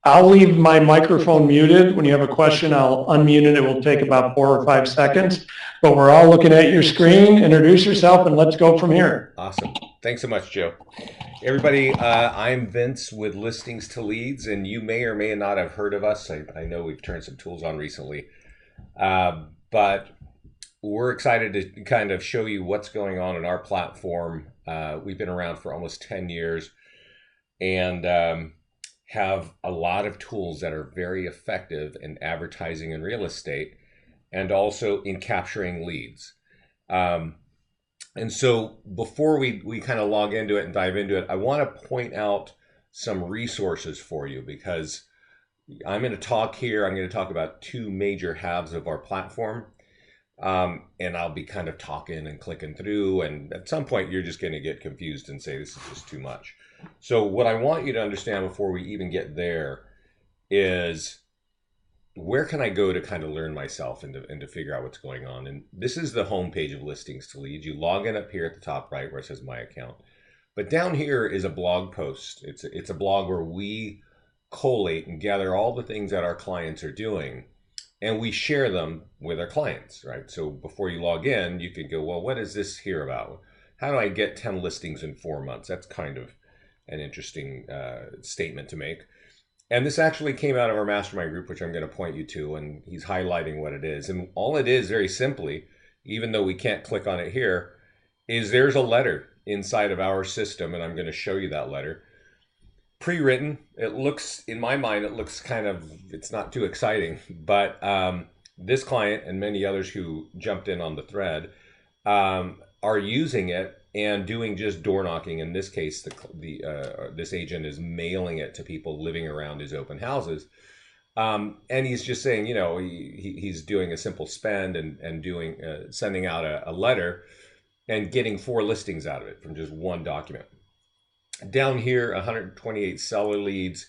I'll leave my microphone muted. When you have a question, I'll unmute it. It will take about 4 or 5 seconds, but we're all looking at your screen. Introduce yourself and let's go from here. Awesome. Thanks so much, Joe. Everybody, I'm Vince with Listings to Leads, and you may or may not have heard of us. I know we've turned some tools on recently, but we're excited to kind of show you what's going on in our platform. We've been around for almost 10 years and have a lot of tools that are very effective in advertising and real estate and also in capturing leads. And so before we kind of log into it and dive into it, I want to point out some resources for you because I'm going to talk here. I'm going to talk about two major halves of our platform. And I'll be kind of talking and clicking through. And at some point, you're just going to get confused and say, this is just too much. So what I want you to understand before we even get there is where can I go to kind of learn myself and to figure out what's going on? And this is the homepage of Listings to Leads. You log in up here at the top right where it says My Account. But down here is a blog post. It's a blog where we collate and gather all the things that our clients are doing and we share them with our clients, right? So before you log in, you can go, well, what is this here about? How do I get 10 listings in 4 months? That's kind of an interesting statement to make. And this actually came out of our mastermind group, which I'm going to point you to, and he's highlighting what it is. And all it is, very simply, even though we can't click on it here, is there's a letter inside of our system, and I'm going to show you that letter. Pre-written, it looks, in my mind, it looks kind of, it's not too exciting, but this client and many others who jumped in on the thread are using it and doing just door knocking. In this case, this agent is mailing it to people living around his open houses. And he's just saying, you know, he's doing a simple spend and doing sending out a letter and getting 4 listings out of it from just one document. Down here, 128 seller leads,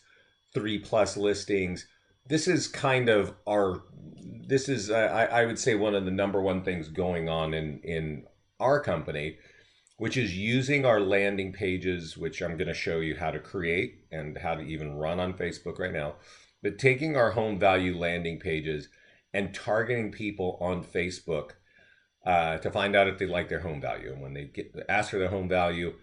3+ listings. This is kind of I would say one of the number one things going on in our company, which is using our landing pages, which I'm going to show you how to create and how to even run on Facebook right now. But taking our home value landing pages and targeting people on Facebook to find out if they like their home value. And when they ask for their home value,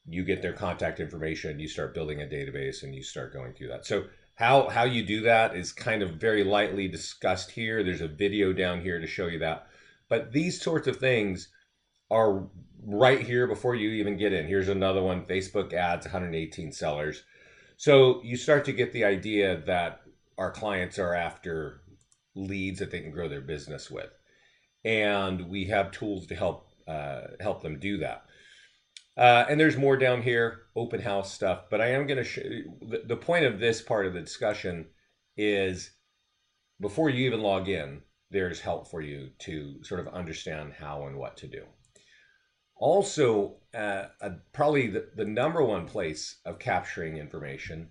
you get their contact information, you start building a database, and you start going through that. So how you do that is kind of very lightly discussed here. There's a video down here to show you that. But these sorts of things are right here before you even get in. Here's another one, Facebook ads, 118 sellers. So you start to get the idea that our clients are after leads that they can grow their business with. And we have tools to help them do that. And there's more down here, open house stuff. But I am going to show you, the point of this part of the discussion is before you even log in, there's help for you to sort of understand how and what to do. Also, probably the number one place of capturing information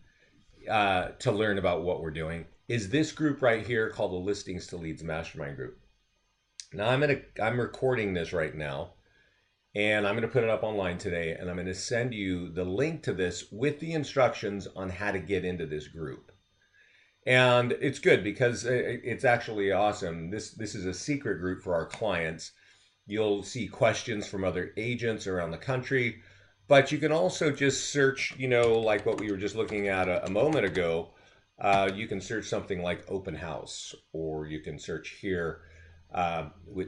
to learn about what we're doing is this group right here called the Listings to Leads Mastermind Group. Now I'm recording this right now, and I'm going to put it up online today, and I'm going to send you the link to this with the instructions on how to get into this group. And it's good because it's actually awesome. This is a secret group for our clients. You'll see questions from other agents around the country, but you can also just search, you know, like what we were just looking at a moment ago. You can search something like open house, or you can search here.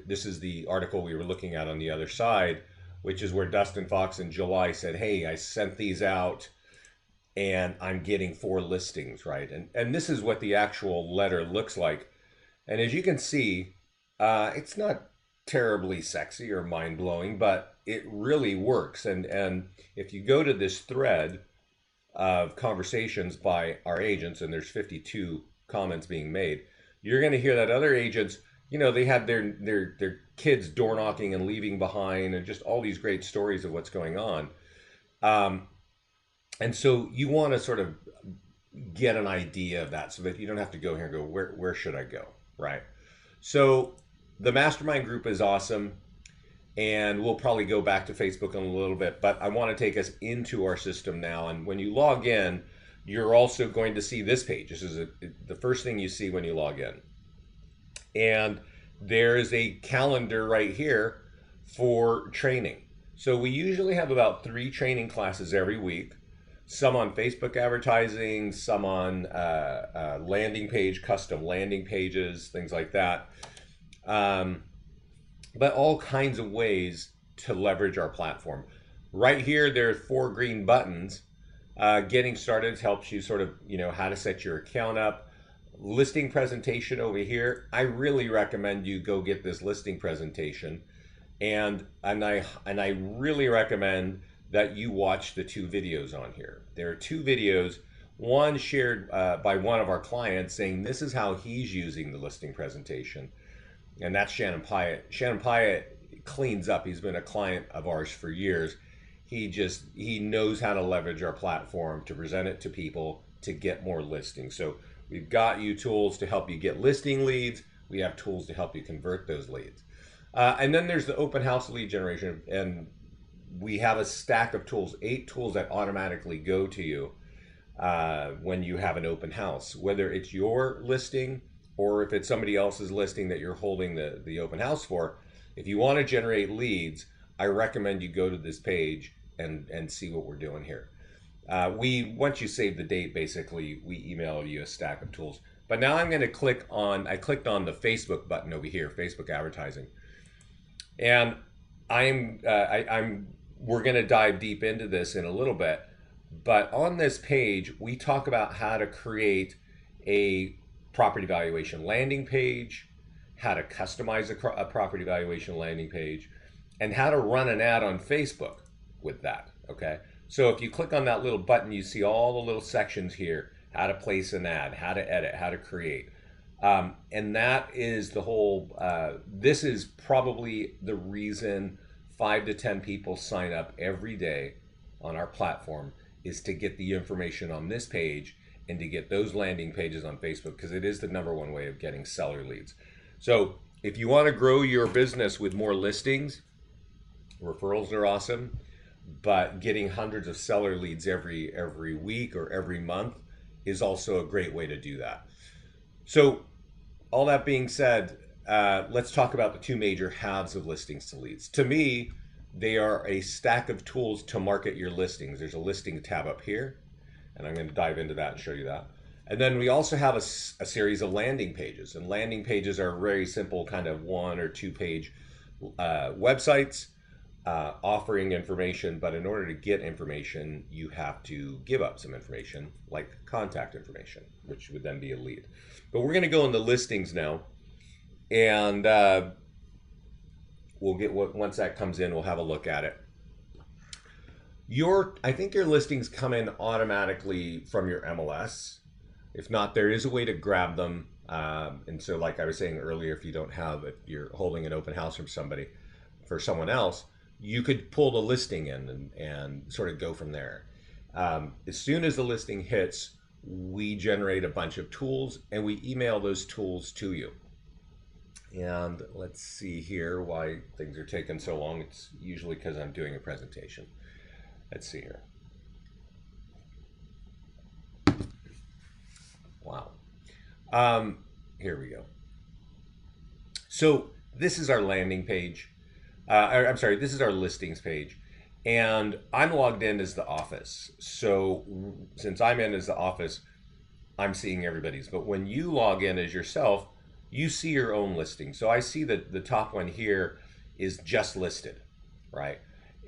This is the article we were looking at on the other side, which is where Dustin Fox in July said, hey, I sent these out and I'm getting 4 listings, right? And this is what the actual letter looks like. And as you can see, it's not terribly sexy or mind-blowing, but it really works. And if you go to this thread of conversations by our agents, and there's 52 comments being made, you're going to hear that other agents, you know, they had their kids door knocking and leaving behind, and just all these great stories of what's going on. And so you want to sort of get an idea of that so that you don't have to go here and go, where should I go, right? So the mastermind group is awesome, and we'll probably go back to Facebook in a little bit, but I want to take us into our system now. And when you log in, you're also going to see this page. This is the first thing you see when you log in. And there is a calendar right here for training. So we usually have about 3 training classes every week, some on Facebook advertising, some on landing page, custom landing pages, things like that. But all kinds of ways to leverage our platform. Right here, there are 4 green buttons. Getting started helps you sort of, how to set your account up. Listing presentation over here. I really recommend you go get this listing presentation. And I really recommend that you watch the 2 videos on here. There are 2 videos, one shared by one of our clients saying this is how he's using the listing presentation. And that's Shannon Pyatt. Shannon Pyatt cleans up. He's been a client of ours for years. He knows how to leverage our platform to present it to people to get more listings. So we've got you tools to help you get listing leads. We have tools to help you convert those leads. And then there's the open house lead generation. And we have a stack of tools, 8 tools that automatically go to you when you have an open house, whether it's your listing or if it's somebody else's listing that you're holding the open house for. If you want to generate leads, I recommend you go to this page and see what we're doing here. Once you save the date, basically, we email you a stack of tools. But now I'm going to clicked on the Facebook button over here, Facebook advertising. And we're going to dive deep into this in a little bit. But on this page, we talk about how to create a property valuation landing page, how to customize a property valuation landing page, and how to run an ad on Facebook with that, okay? So if you click on that little button, you see all the little sections here, how to place an ad, how to edit, how to create. And that is the whole, this is probably the reason 5 to 10 people sign up every day on our platform, is to get the information on this page and to get those landing pages on Facebook, because it is the #1 way of getting seller leads. So if you want to grow your business with more listings, referrals are awesome, but getting hundreds of seller leads every week or every month is also a great way to do that. So all that being said, let's talk about the 2 major halves of listings to leads. To me, they are a stack of tools to market your listings. There's a listing tab up here, and I'm going to dive into that and show you that. And then we also have a series of landing pages, and landing pages are very simple, kind of 1 or 2 page websites offering information. But in order to get information, you have to give up some information, like contact information, which would then be a lead. But we're going to go into listings now, and we'll get once that comes in, we'll have a look at it. I think your listings come in automatically from your MLS. If not, there is a way to grab them. And so, like I was saying earlier, if you're holding an open house for someone else, you could pull the listing in and sort of go from there. As soon as the listing hits, we generate a bunch of tools and we email those tools to you. And let's see here why things are taking so long. It's usually because I'm doing a presentation. Let's see here. Wow. Here we go. So this is our landing page. This is our listings page. And I'm logged in as the office. So since I'm in as the office, I'm seeing everybody's. But when you log in as yourself, you see your own listing. So I see that the top one here is just listed, right?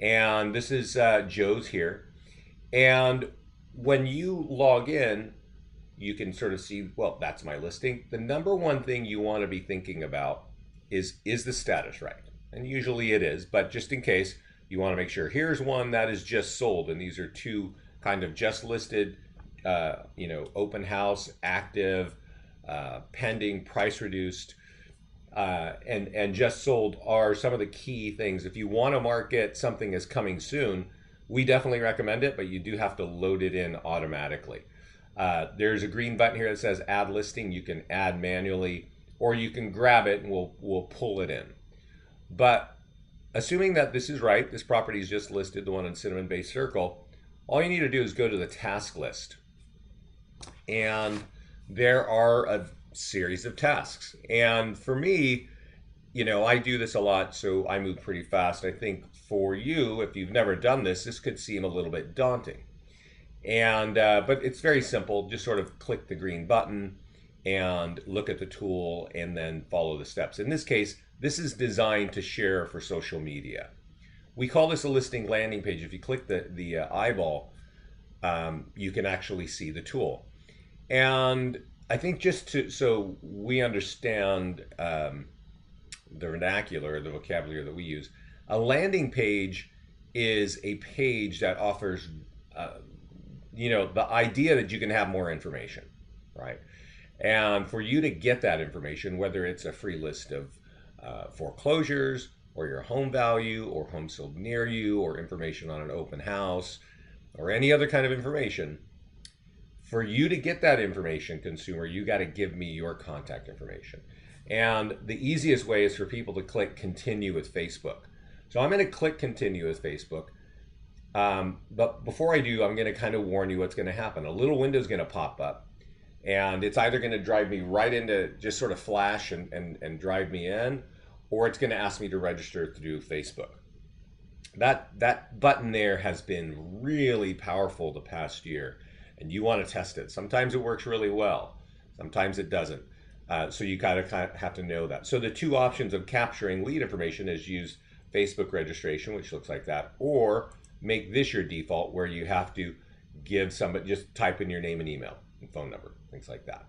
And this is Joe's here. And when you log in, you can sort of see, well, that's my listing. The #1 thing you want to be thinking about is the status right? And usually it is, but just in case, you want to make sure. Here's one that is just sold, and these are 2 kind of just listed, open house, active, pending, price reduced, and just sold are some of the key things. If you want to market something as coming soon, we definitely recommend it, but you do have to load it in automatically. There's a green button here that says add listing. You can add manually, or you can grab it and we'll pull it in. But assuming that this is right, this property is just listed, the one in Cinnamon Bay Circle, all you need to do is go to the task list. And there are a series of tasks. And for me, I do this a lot, so I move pretty fast. I think for you, if you've never done this, this could seem a little bit daunting. And but it's very simple. Just sort of click the green button and look at the tool and then follow the steps. In this case, this is designed to share for social media. We call this a listing landing page. If you click the eyeball, you can actually see the tool. And I think so we understand the vernacular, the vocabulary that we use, a landing page is a page that offers, the idea that you can have more information, right? And for you to get that information, whether it's a free list of foreclosures or your home value or home sold near you or information on an open house or any other kind of information, for you to get that information, consumer, you got to give me your contact information. And the easiest way is for people to click continue with Facebook. So I'm going to click continue with Facebook. But before I do, I'm going to kind of warn you what's going to happen. A little window is going to pop up, and it's either going to drive me right into just sort of flash and drive me in, or it's going to ask me to register through Facebook. That button there has been really powerful the past year, and you want to test it. Sometimes it works really well. Sometimes it doesn't. So you kind of have to know that. So the two options of capturing lead information is use Facebook registration, which looks like that, or make this your default where you have to give somebody, just type in your name and email and phone number, things like that.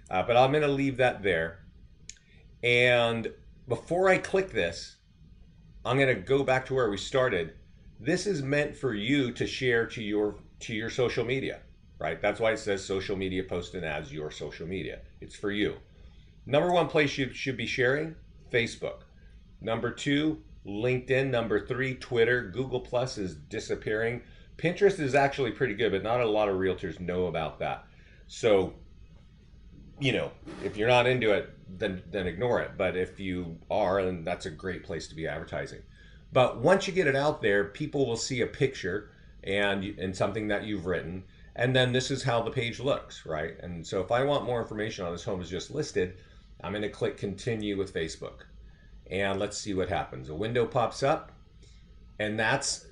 But I'm going to leave that there. And before I click this, I'm going to go back to where we started. This is meant for you to share to your social media, right? That's why it says social media post and ads, your social media. It's for you. Number one place you should be sharing, Facebook. Number two, LinkedIn. Number three, Twitter. Google Plus is disappearing. Pinterest is actually pretty good, but not a lot of realtors know about that. So, if you're not into it, then ignore it. But if you are, then that's a great place to be advertising. But once you get it out there, people will see a picture and something that you've written. And then this is how the page looks, right? And so if I want more information on this home is just listed, I'm going to click continue with Facebook. And let's see what happens. A window pops up. And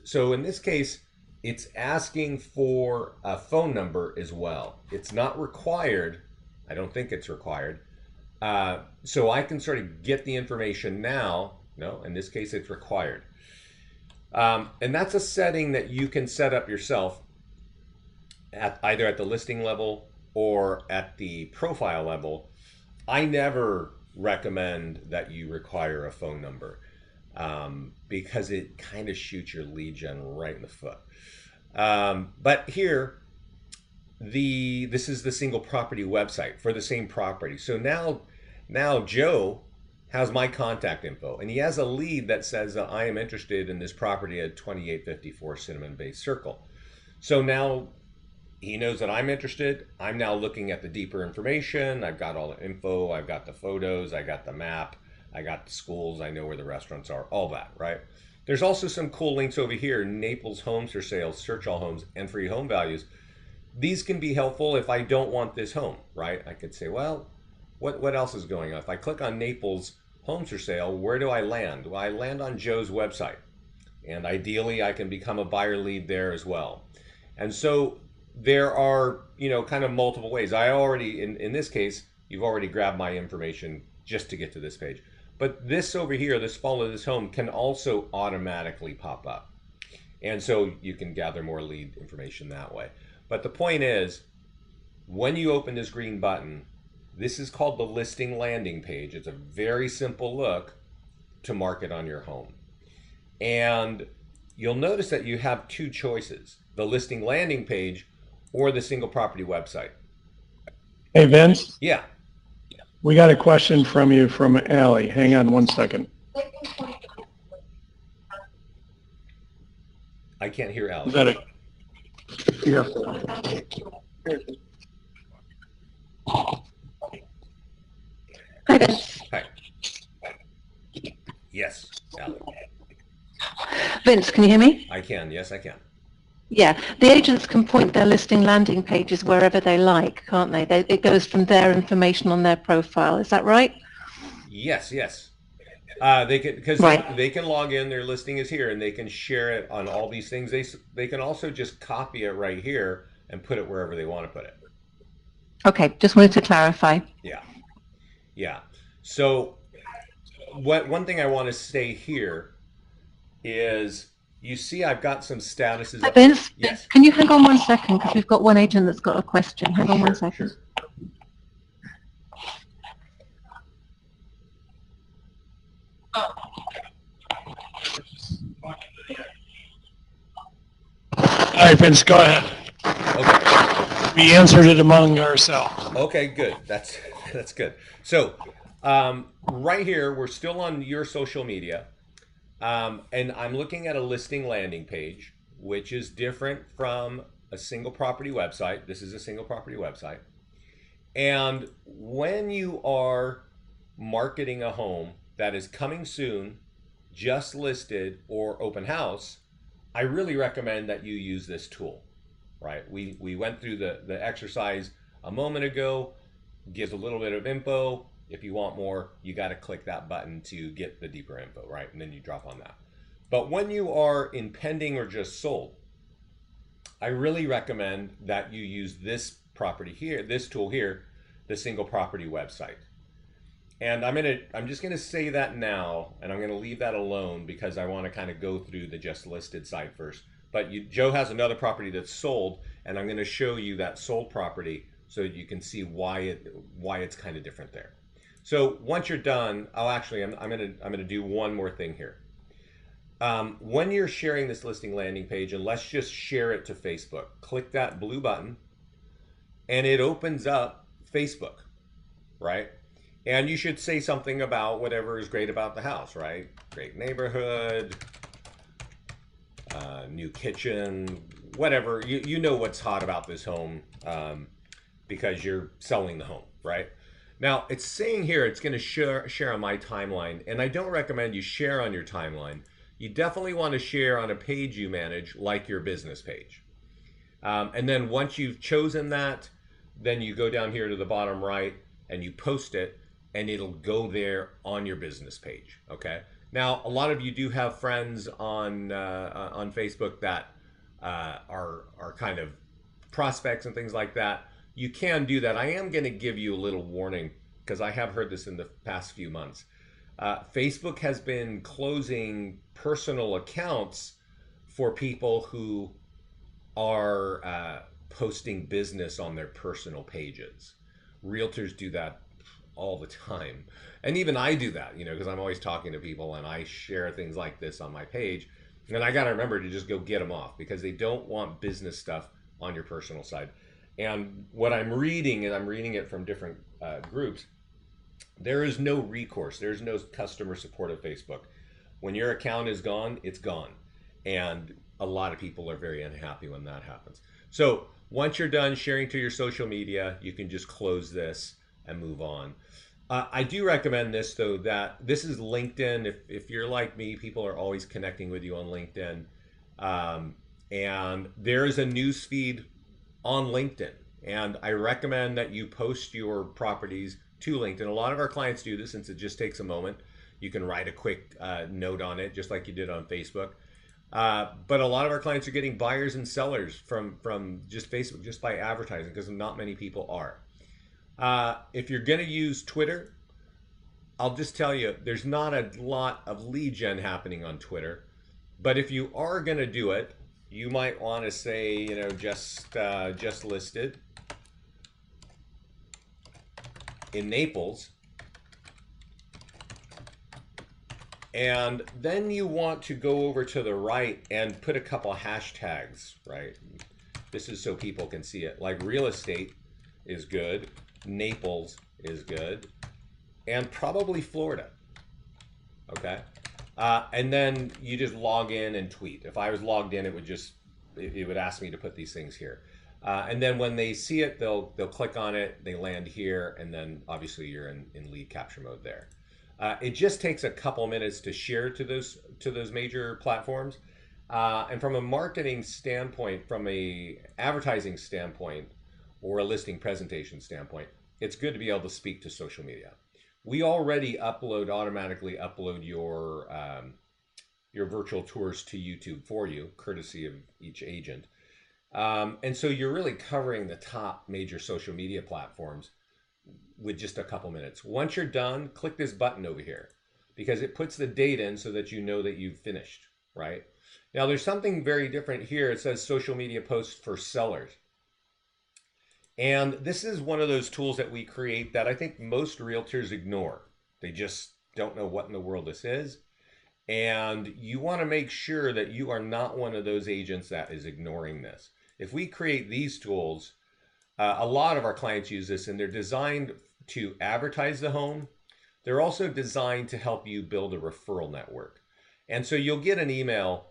so in this case, it's asking for a phone number as well. It's not required. I don't think it's required. So I can sort of get the information now. No, in this case, it's required. And that's a setting that you can set up yourself either at the listing level or at the profile level. I never recommend that you require a phone number because it kind of shoots your lead gen right in the foot. But here, this is the single property website for the same property. So now Joe has my contact info, and he has a lead that says I am interested in this property at 2854 Cinnamon Bay Circle. So now he knows that I'm interested. I'm now looking at the deeper information. I've got all the info. I've got the photos. I got the map. I got the schools. I know where the restaurants are, all that, right? There's also some cool links over here. Naples homes for sale, search all homes, and free home values. These can be helpful if I don't want this home, right? I could say, well, what else is going on? If I click on Naples homes for sale, where do I land? Well, I land on Joe's website. And ideally, I can become a buyer lead there as well. And so there are, kind of multiple ways. I already, in this case, you've already grabbed my information just to get to this page. But this over here, this follow this home, can also automatically pop up. And so you can gather more lead information that way. But the point is, when you open this green button, this is called the listing landing page. It's a very simple look to market on your home. And you'll notice that you have two choices, the listing landing page or the single property website. Hey, Vince, Yeah. we got a question from you from Allie. Hang on one second. I can't hear Alex. Is that it? Yeah. Hi, Vince. Hi. Yes, Alex. Vince, can you hear me? I can. Yes, I can. Yeah, the agents can point their listing landing pages wherever they like, can't they? It goes from their information on their profile. Is that right? Yes, yes. They can, because Right. they can log in. Their listing is here, and they can share it on all these things. They can also just copy it right here and put it wherever they want to put it. Okay, just wanted to clarify. Yeah, yeah. So what one thing I want to say here is, you see I've got some statuses Hi, up here. Vince, Yes. can you hang on 1 second? Because we've got one agent that's got a question. Hang on one Sure, second. sure. All right, Vince, go ahead. Okay. We answered it among ourselves. Okay, good. That's good. So, right here, we're still on your social media, and I'm looking at a listing landing page, which is different from a single property website. This is a single property website. And when you are marketing a home that is coming soon, just listed, or open house, I really recommend that you use this tool, right? We went through the exercise a moment ago, gives a little bit of info. If you want more, you got to click that button to get the deeper info, right? And then you drop on that. But when you are in pending or just sold, I really recommend that you use this property here, this tool here, the single property website. And I'm just gonna say that now, and I'm gonna leave that alone because I want to kind of go through the just listed side first. But Joe has another property that's sold, and I'm going to show you that sold property so you can see why it's kind of different there. So once you're done, I'm gonna do one more thing here. When you're sharing this listing landing page, and let's just share it to Facebook, click that blue button, and it opens up Facebook, right? And you should say something about whatever is great about the house, right? Great neighborhood, new kitchen, whatever. You know what's hot about this home, because you're selling the home, right? Now, it's saying here it's going to share on my timeline, and I don't recommend you share on your timeline. You definitely want to share on a page you manage, like your business page. And then once you've chosen that, then you go down here to the bottom right and you post it, and it'll go there on your business page. Okay. Now, a lot of you do have friends on Facebook that are kind of prospects and things like that. You can do that. I am going to give you a little warning because I have heard this in the past few months. Facebook has been closing personal accounts for people who are posting business on their personal pages. Realtors do that all the time. And even I do that, because I'm always talking to people and I share things like this on my page. And I got to remember to just go get them off because they don't want business stuff on your personal side. And what I'm reading, and I'm reading it from different groups, there is no recourse. There's no customer support at Facebook. When your account is gone, it's gone. And a lot of people are very unhappy when that happens. So once you're done sharing to your social media, you can just close this and move on. I do recommend this, though, that this is LinkedIn. If you're like me, people are always connecting with you on LinkedIn. And there is a news feed on LinkedIn. And I recommend that you post your properties to LinkedIn. A lot of our clients do this since it just takes a moment. You can write a quick note on it, just like you did on Facebook. But a lot of our clients are getting buyers and sellers from just Facebook, just by advertising, because not many people are. If you're going to use Twitter, I'll just tell you, there's not a lot of lead gen happening on Twitter. But if you are going to do it, you might want to say, just listed in Naples. And then you want to go over to the right and put a couple hashtags, right? This is so people can see it. Like real estate is good. Naples is good. And probably Florida. Okay. And then you just log in and tweet. If I was logged in, it would ask me to put these things here. And then when they see it, they'll click on it, they land here, and then obviously you're in lead capture mode there. It just takes a couple minutes to share to those major platforms. And from a marketing standpoint, from a advertising standpoint, or a listing presentation standpoint, it's good to be able to speak to social media. We already automatically upload your virtual tours to YouTube for you, courtesy of each agent. And so you're really covering the top major social media platforms with just a couple minutes. Once you're done, click this button over here because it puts the date in so that you know that you've finished, right? Now there's something very different here. It says social media posts for sellers. And this is one of those tools that we create that I think most realtors ignore. They just don't know what in the world this is. And you want to make sure that you are not one of those agents that is ignoring this. If we create these tools, a lot of our clients use this and they're designed to advertise the home. They're also designed to help you build a referral network. And so you'll get an email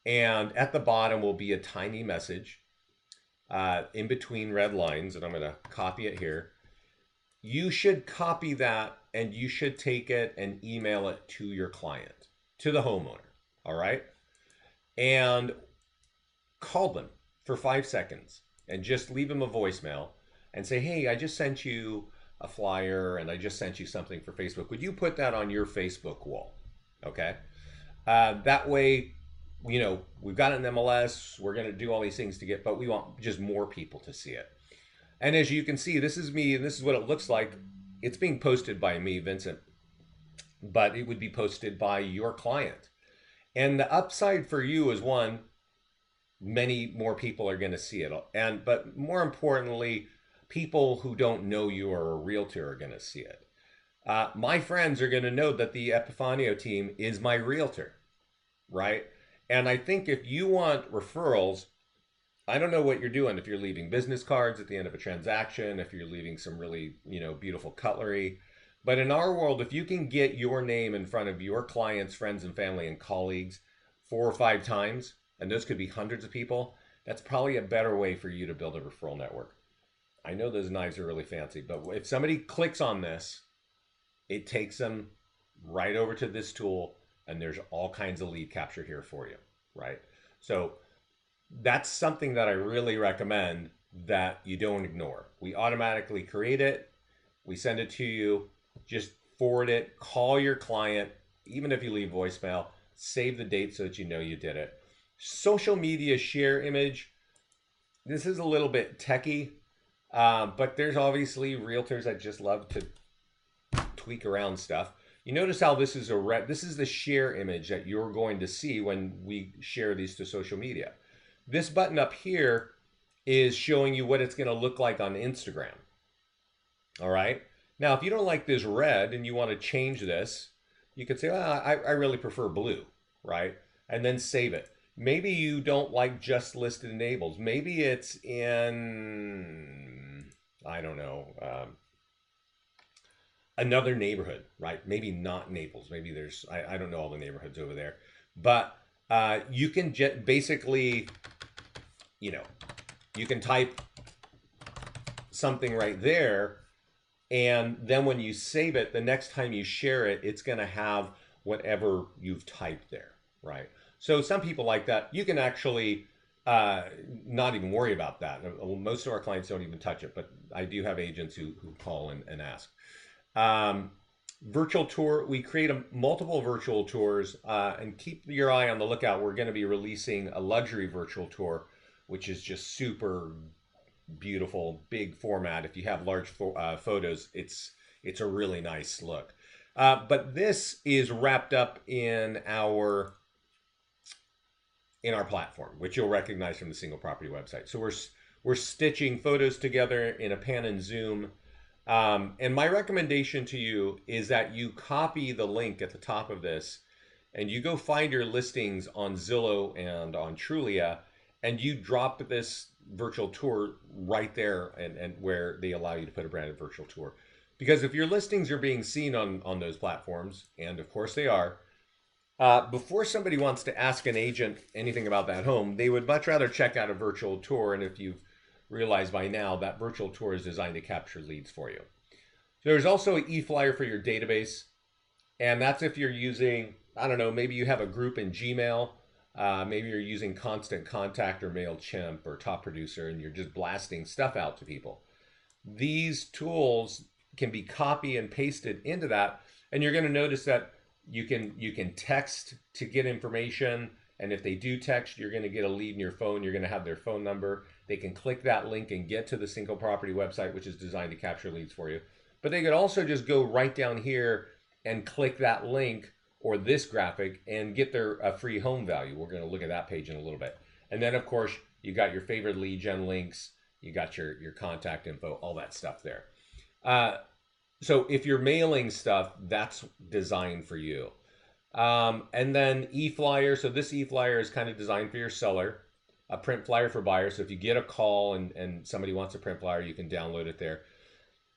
and at the bottom will be a tiny message in between red lines, and I'm going to copy it here. You should copy that and you should take it and email it to your client, to the homeowner, all right? And call them for 5 seconds and just leave them a voicemail and say, hey, I just sent you a flyer and I just sent you something for Facebook. Would you put that on your Facebook wall? Okay. That way, you know, we've got an MLS, we're going to do all these things to get, but we want just more people to see it. And as you can see, this is me and this is what it looks like. It's being posted by me, Vincent, but it would be posted by your client. And the upside for you is one, many more people are going to see it. But more importantly, people who don't know you are a realtor are going to see it. My friends are going to know that the Epifanio team is my realtor, right? And I think if you want referrals, I don't know what you're doing. If you're leaving business cards at the end of a transaction, if you're leaving some really, beautiful cutlery. But in our world, if you can get your name in front of your clients, friends and family and colleagues 4 or 5 times, and those could be hundreds of people, that's probably a better way for you to build a referral network. I know those knives are really fancy, but if somebody clicks on this, it takes them right over to this tool, and there's all kinds of lead capture here for you, right? So that's something that I really recommend that you don't ignore. We automatically create it. We send it to you. Just forward it. Call your client. Even if you leave voicemail, save the date so that you know you did it. Social media share image. This is a little bit techie, but there's obviously realtors that just love to tweak around stuff. You notice how this is this is the share image that you're going to see when we share these to social media. This button up here is showing you what it's going to look like on Instagram. All right. Now, if you don't like this red and you want to change this, you could say, well, I really prefer blue, right? And then save it. Maybe you don't like just listed enables. Maybe it's in, I don't know, another neighborhood, right? Maybe not Naples. Maybe there's, I don't know all the neighborhoods over there. But you can basically, you can type something right there. And then when you save it, the next time you share it, it's going to have whatever you've typed there, right? So some people like that. You can actually not even worry about that. Most of our clients don't even touch it, but I do have agents who call and ask. Virtual tour, we create multiple virtual tours and keep your eye on the lookout. We're going to be releasing a luxury virtual tour, which is just super beautiful, big format. If you have large photos, it's a really nice look. But this is wrapped up in our platform, which you'll recognize from the single property website. So we're stitching photos together in a pan and zoom. And my recommendation to you is that you copy the link at the top of this and you go find your listings on Zillow and on Trulia, and you drop this virtual tour right there and where they allow you to put a branded virtual tour. Because if your listings are being seen on those platforms, and of course they are, before somebody wants to ask an agent anything about that home, they would much rather check out a virtual tour. And if you've realized by now, that virtual tour is designed to capture leads for you. There's also an e-flyer for your database. And that's if you're using, I don't know, maybe you have a group in Gmail Maybe you're using Constant Contact or MailChimp or Top Producer, and you're just blasting stuff out to people. These tools can be copy and pasted into that, and you're going to notice that you can text to get information, and if they do text, you're going to get a lead in your phone. You're going to have their phone number. They can click that link and get to the single property website, which is designed to capture leads for you. But they could also just go right down here and click that link or this graphic and get their free home value. We're going to look at that page in a little bit. And then, of course, you got your favorite lead gen links. You got your contact info, all that stuff there. So if you're mailing stuff, that's designed for you. And then e-flyer. So this e-flyer is kind of designed for your seller. A print flyer for buyers. So if you get a call and somebody wants a print flyer, you can download it there.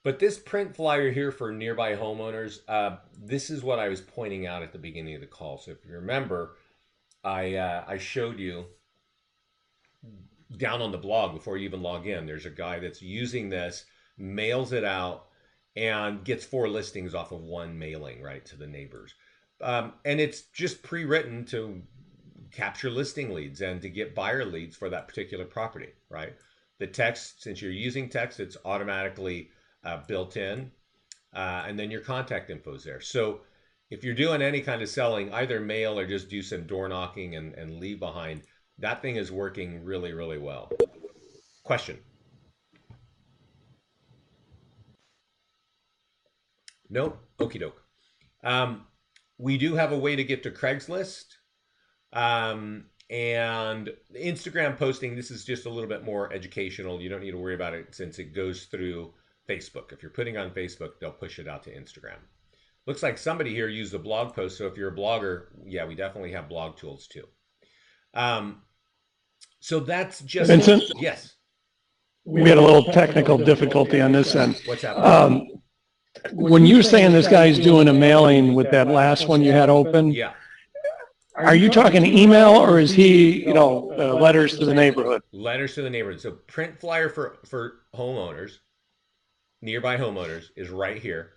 But this print flyer here for nearby homeowners, this is what I was pointing out at the beginning of the call. So if you remember, I showed you down on the blog before you even log in, there's a guy that's using this, mails it out, and gets 4 listings off of one mailing, right, to the neighbors. And it's just pre-written to capture listing leads and to get buyer leads for that particular property, right? The text, since you're using text, it's automatically built in, and then your contact info is there. So if you're doing any kind of selling, either mail or just do some door knocking and leave behind, that thing is working really, really well. Question? Nope. Okie doke. We do have a way to get to Craigslist. And Instagram posting, this is just a little bit more educational. You don't need to worry about it since it goes through Facebook. If you're putting on Facebook, they'll push it out to Instagram. Looks like somebody here used a blog post. So if you're a blogger, yeah, we definitely have blog tools too. So that's just... Vincent? Yes. We had a little technical difficulty on this end. What's happening? When you're saying this guy's doing a mailing with that last one you had open, Yeah. are you talking email or is he, letters to the neighborhood? Letters to the neighborhood. So print flyer for homeowners, nearby homeowners, is right here.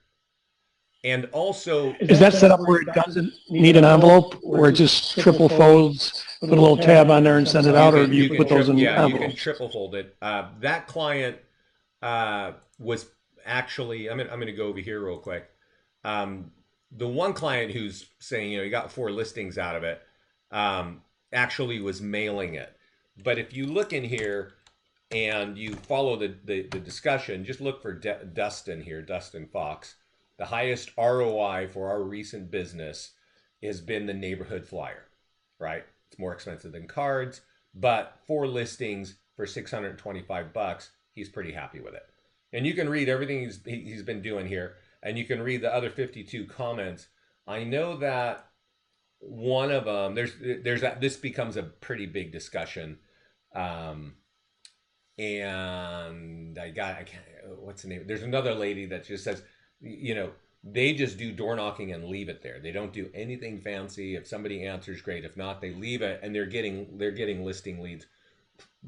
And also... Is that set up where it doesn't need an envelope, where it just triple folds, put a little tab on there and send it out, or do you put those in envelopes? You can envelopes? triple fold it. That client was actually... I'm going to go over here real quick. The one client who's saying, he got 4 listings out of it, actually was mailing it. But if you look in here and you follow the discussion, just look for Dustin here, Dustin Fox. The highest ROI for our recent business has been the neighborhood flyer, right? It's more expensive than cards, but 4 listings for $625, he's pretty happy with it. And you can read everything he's been doing here, and you can read the other 52 comments. I know that one of them, there's that, this becomes a pretty big discussion. And I can't, what's the name? There's another lady that just says, they just do door knocking and leave it there. They don't do anything fancy. If somebody answers, great. If not, they leave it, and they're getting listing leads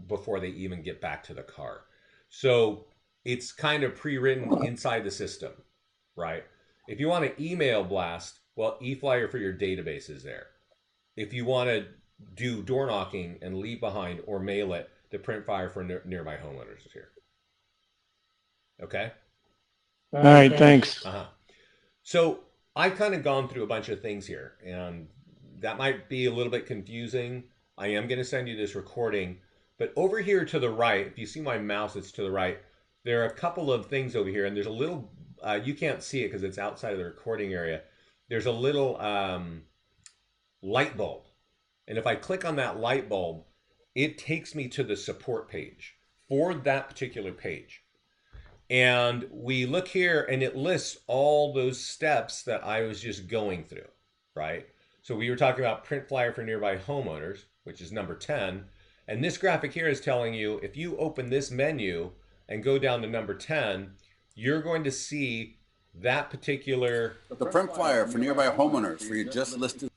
before they even get back to the car. So it's kind of pre-written inside the system, right? If you want to email blast, well, e-flyer for your database is there. If you want to do door knocking and leave behind or mail it, the print flyer for nearby homeowners is here. Okay? All right, thanks. So I've kind of gone through a bunch of things here, and that might be a little bit confusing. I am going to send you this recording, but over here to the right, if you see my mouse, it's to the right. There are a couple of things over here, and there's a little, you can't see it because it's outside of the recording area. There's a little light bulb. And if I click on that light bulb, it takes me to the support page for that particular page. And we look here and it lists all those steps that I was just going through, right? So we were talking about print flyer for nearby homeowners, which is number 10. And this graphic here is telling you, if you open this menu and go down to number 10, you're going to see that particular... The print flyer for nearby homeowners where you just listed...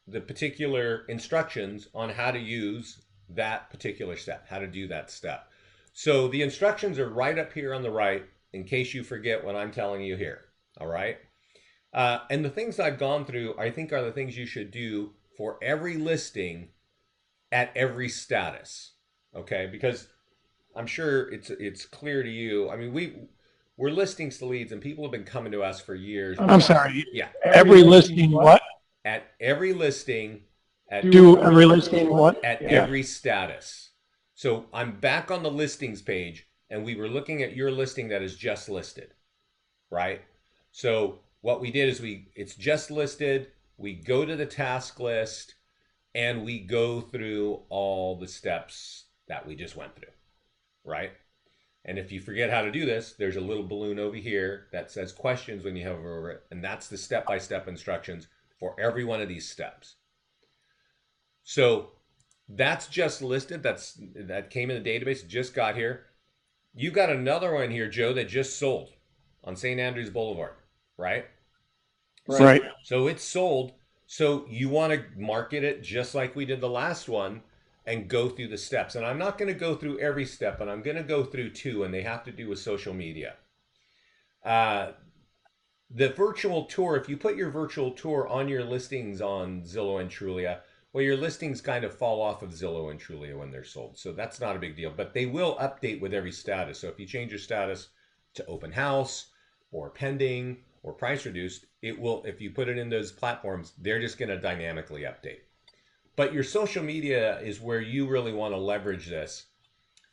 the particular instructions on how to use that particular step, how to do that step. So the instructions are right up here on the right in case you forget what I'm telling you here, all right? And the things I've gone through, I think, are the things you should do for every listing at every status. Okay, because I'm sure it's clear to you. I mean, we're listings to leads, and people have been coming to us for years. I'm sorry. Yeah, Every listing what? at every listing, at Do every listing what? at Yeah. every status. So I'm back on the listings page, and we were looking at your listing that is just listed, right? So what we did is it's just listed. We go to the task list, and we go through all the steps that we just went through, right? And if you forget how to do this, there's a little balloon over here that says questions when you hover over it, and that's the step-by-step instructions for every one of these steps. So that's just listed. That came in the database, just got here. You got another one here, Joe, that just sold on St. Andrews Boulevard, right? Right. So it's sold. So you want to market it just like we did the last one and go through the steps. And I'm not going to go through every step, but I'm going to go through two, and they have to do with social media. The virtual tour, if you put your virtual tour on your listings on Zillow and Trulia, well, your listings kind of fall off of Zillow and Trulia when they're sold. So that's not a big deal, but they will update with every status. So if you change your status to open house or pending or price reduced, it will, if you put it in those platforms, they're just going to dynamically update. But your social media is where you really want to leverage this.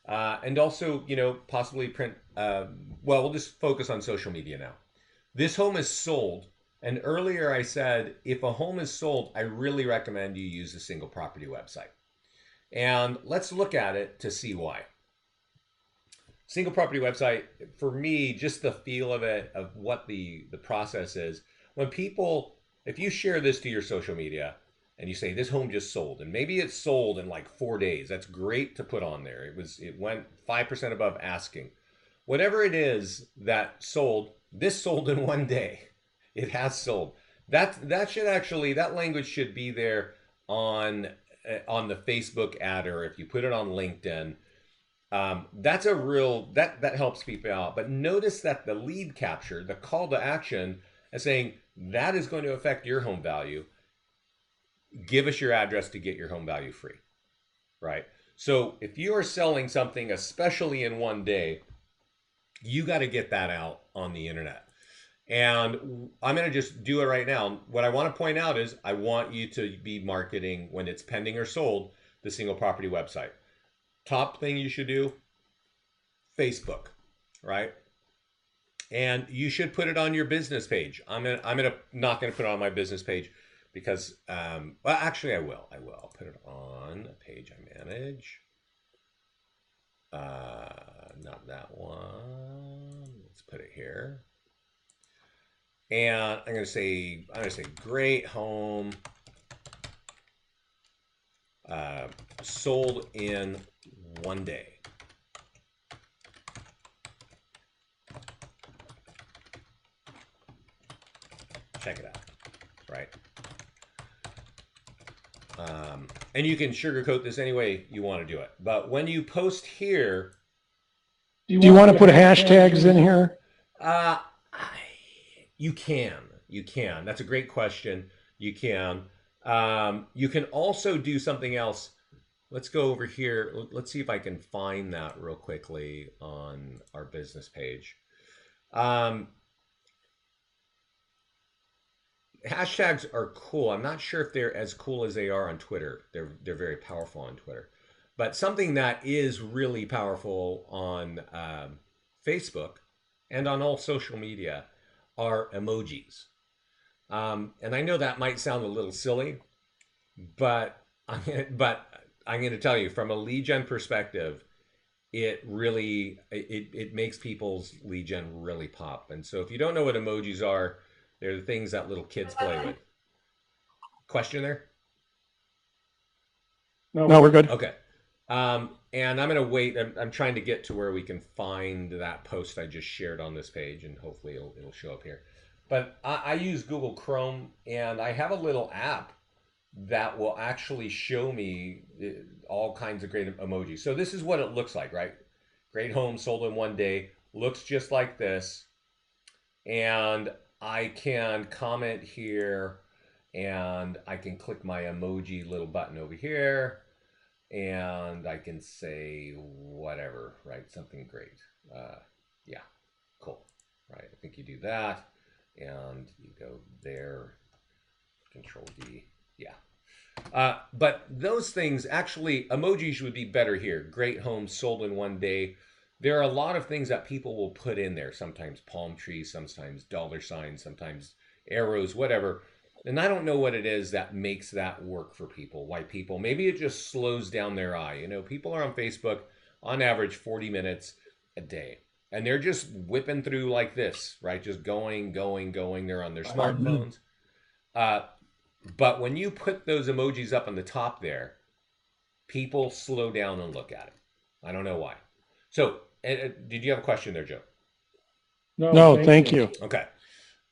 And also, possibly print, we'll just focus on social media now. This home is sold. And earlier I said, if a home is sold, I really recommend you use a single property website. And let's look at it to see why. Single property website, for me, just the feel of it, of what the process is. When people, if you share this to your social media and you say, this home just sold, and maybe it's sold in like 4 days, that's great to put on there. It went 5% above asking. Whatever it is that sold, this sold in 1 day. It has sold. That should actually, that language should be there on the Facebook ad, or if you put it on LinkedIn. That's a real, that helps people out. But notice that the lead capture, the call to action, is saying that is going to affect your home value. Give us your address to get your home value free, right? So if you are selling something, especially in 1 day, you got to get that out on the internet. And I'm going to just do it right now. What I want to point out is I want you to be marketing, when it's pending or sold, the single property website. Top thing you should do, Facebook, right? And you should put it on your business page. I'm not gonna put it on my business page because, well, actually I will. I'll put it on a page I manage. Not that one. Let's put it here. And I'm gonna say great home sold in 1 day. Check it out, right? And you can sugarcoat this any way you want to do it. But when you post here, do you want to put hashtags in here? You can. That's a great question. You can. You can also do something else. Let's go over here. Let's see if I can find that real quickly on our business page. Hashtags are cool. I'm not sure if they're as cool as they are on Twitter. They're very powerful on Twitter. But something that is really powerful on Facebook and on all social media are emojis. And I know that might sound a little silly, but I'm going to tell you, from a lead gen perspective, it really it makes people's lead gen really pop. And so if you don't know what emojis are, they're the things that little kids play with. Question there? No, we're good. Okay. And I'm going to wait. I'm trying to get to where we can find that post I just shared on this page, and hopefully it'll show up here. But I use Google Chrome, and I have a little app that will actually show me all kinds of great emojis. So this is what it looks like, right? Great home sold in 1 day. Looks just like this. And I can comment here, and I can click my emoji little button over here. and I can say whatever, right? Something great. Yeah, cool. Right. I think you do that, and you go there. Control D. Yeah. But those things, actually, emojis would be better here. Great homes sold in one day. There are a lot of things that people will put in there. Sometimes palm trees, sometimes dollar signs, sometimes arrows, whatever. And I don't know what it is that makes that work for people. Why people, maybe it just slows down their eye. You know, people are on Facebook on average 40 minutes a day. And they're just whipping through like this, right? Just going. They're on their smartphones. But when you put those emojis up on the top there, people slow down and look at it. I don't know why. So, did you have a question there, Joe? No, thank you. Okay.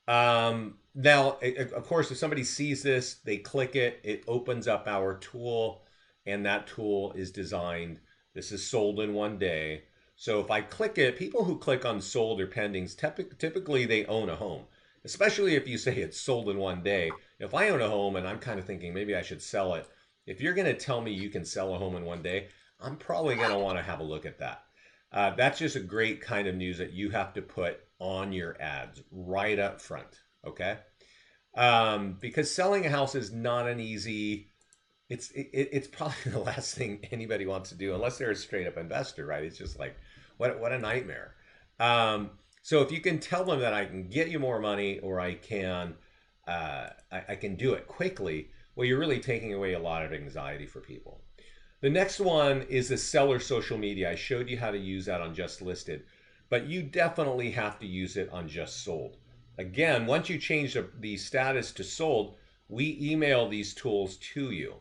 Now, of course, if somebody sees this, they click it, it opens up our tool, and that tool is designed. This is sold in one day. So if I click it, people who click on sold or pendings, typically they own a home, especially if you say it's sold in one day. If I own a home and I'm kind of thinking maybe I should sell it, if you're going to tell me you can sell a home in one day, I'm probably going to want to have a look at that. That's just a great kind of news that you have to put on your ads right up front, okay? Because selling a house is not an easy. It's probably the last thing anybody wants to do unless they're a straight up investor, right? It's just like what a nightmare. So if you can tell them that I can get you more money or I can do it quickly, well, you're really taking away a lot of anxiety for people. The next one is the seller social media. I showed you how to use that on Just Listed, but you definitely have to use it on Just Sold. Again, once you change the status to sold, we email these tools to you.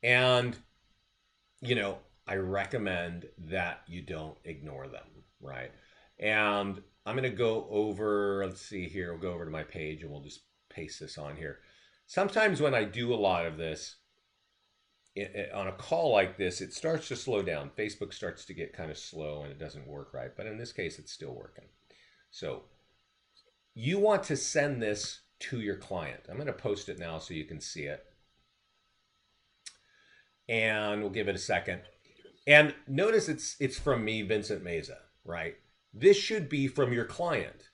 And, you know, I recommend that you don't ignore them, right? And I'm going to go over, let's see here, we'll go over to my page and we'll just paste this on here. Sometimes when I do a lot of this, on a call like this, it starts to slow down. Facebook starts to get kind of slow and it doesn't work right. But in this case, it's still working. So you want to send this to your client. I'm going to post it now so you can see it. And we'll give it a second. And notice it's from me, Vincent Meza, right? This should be from your client.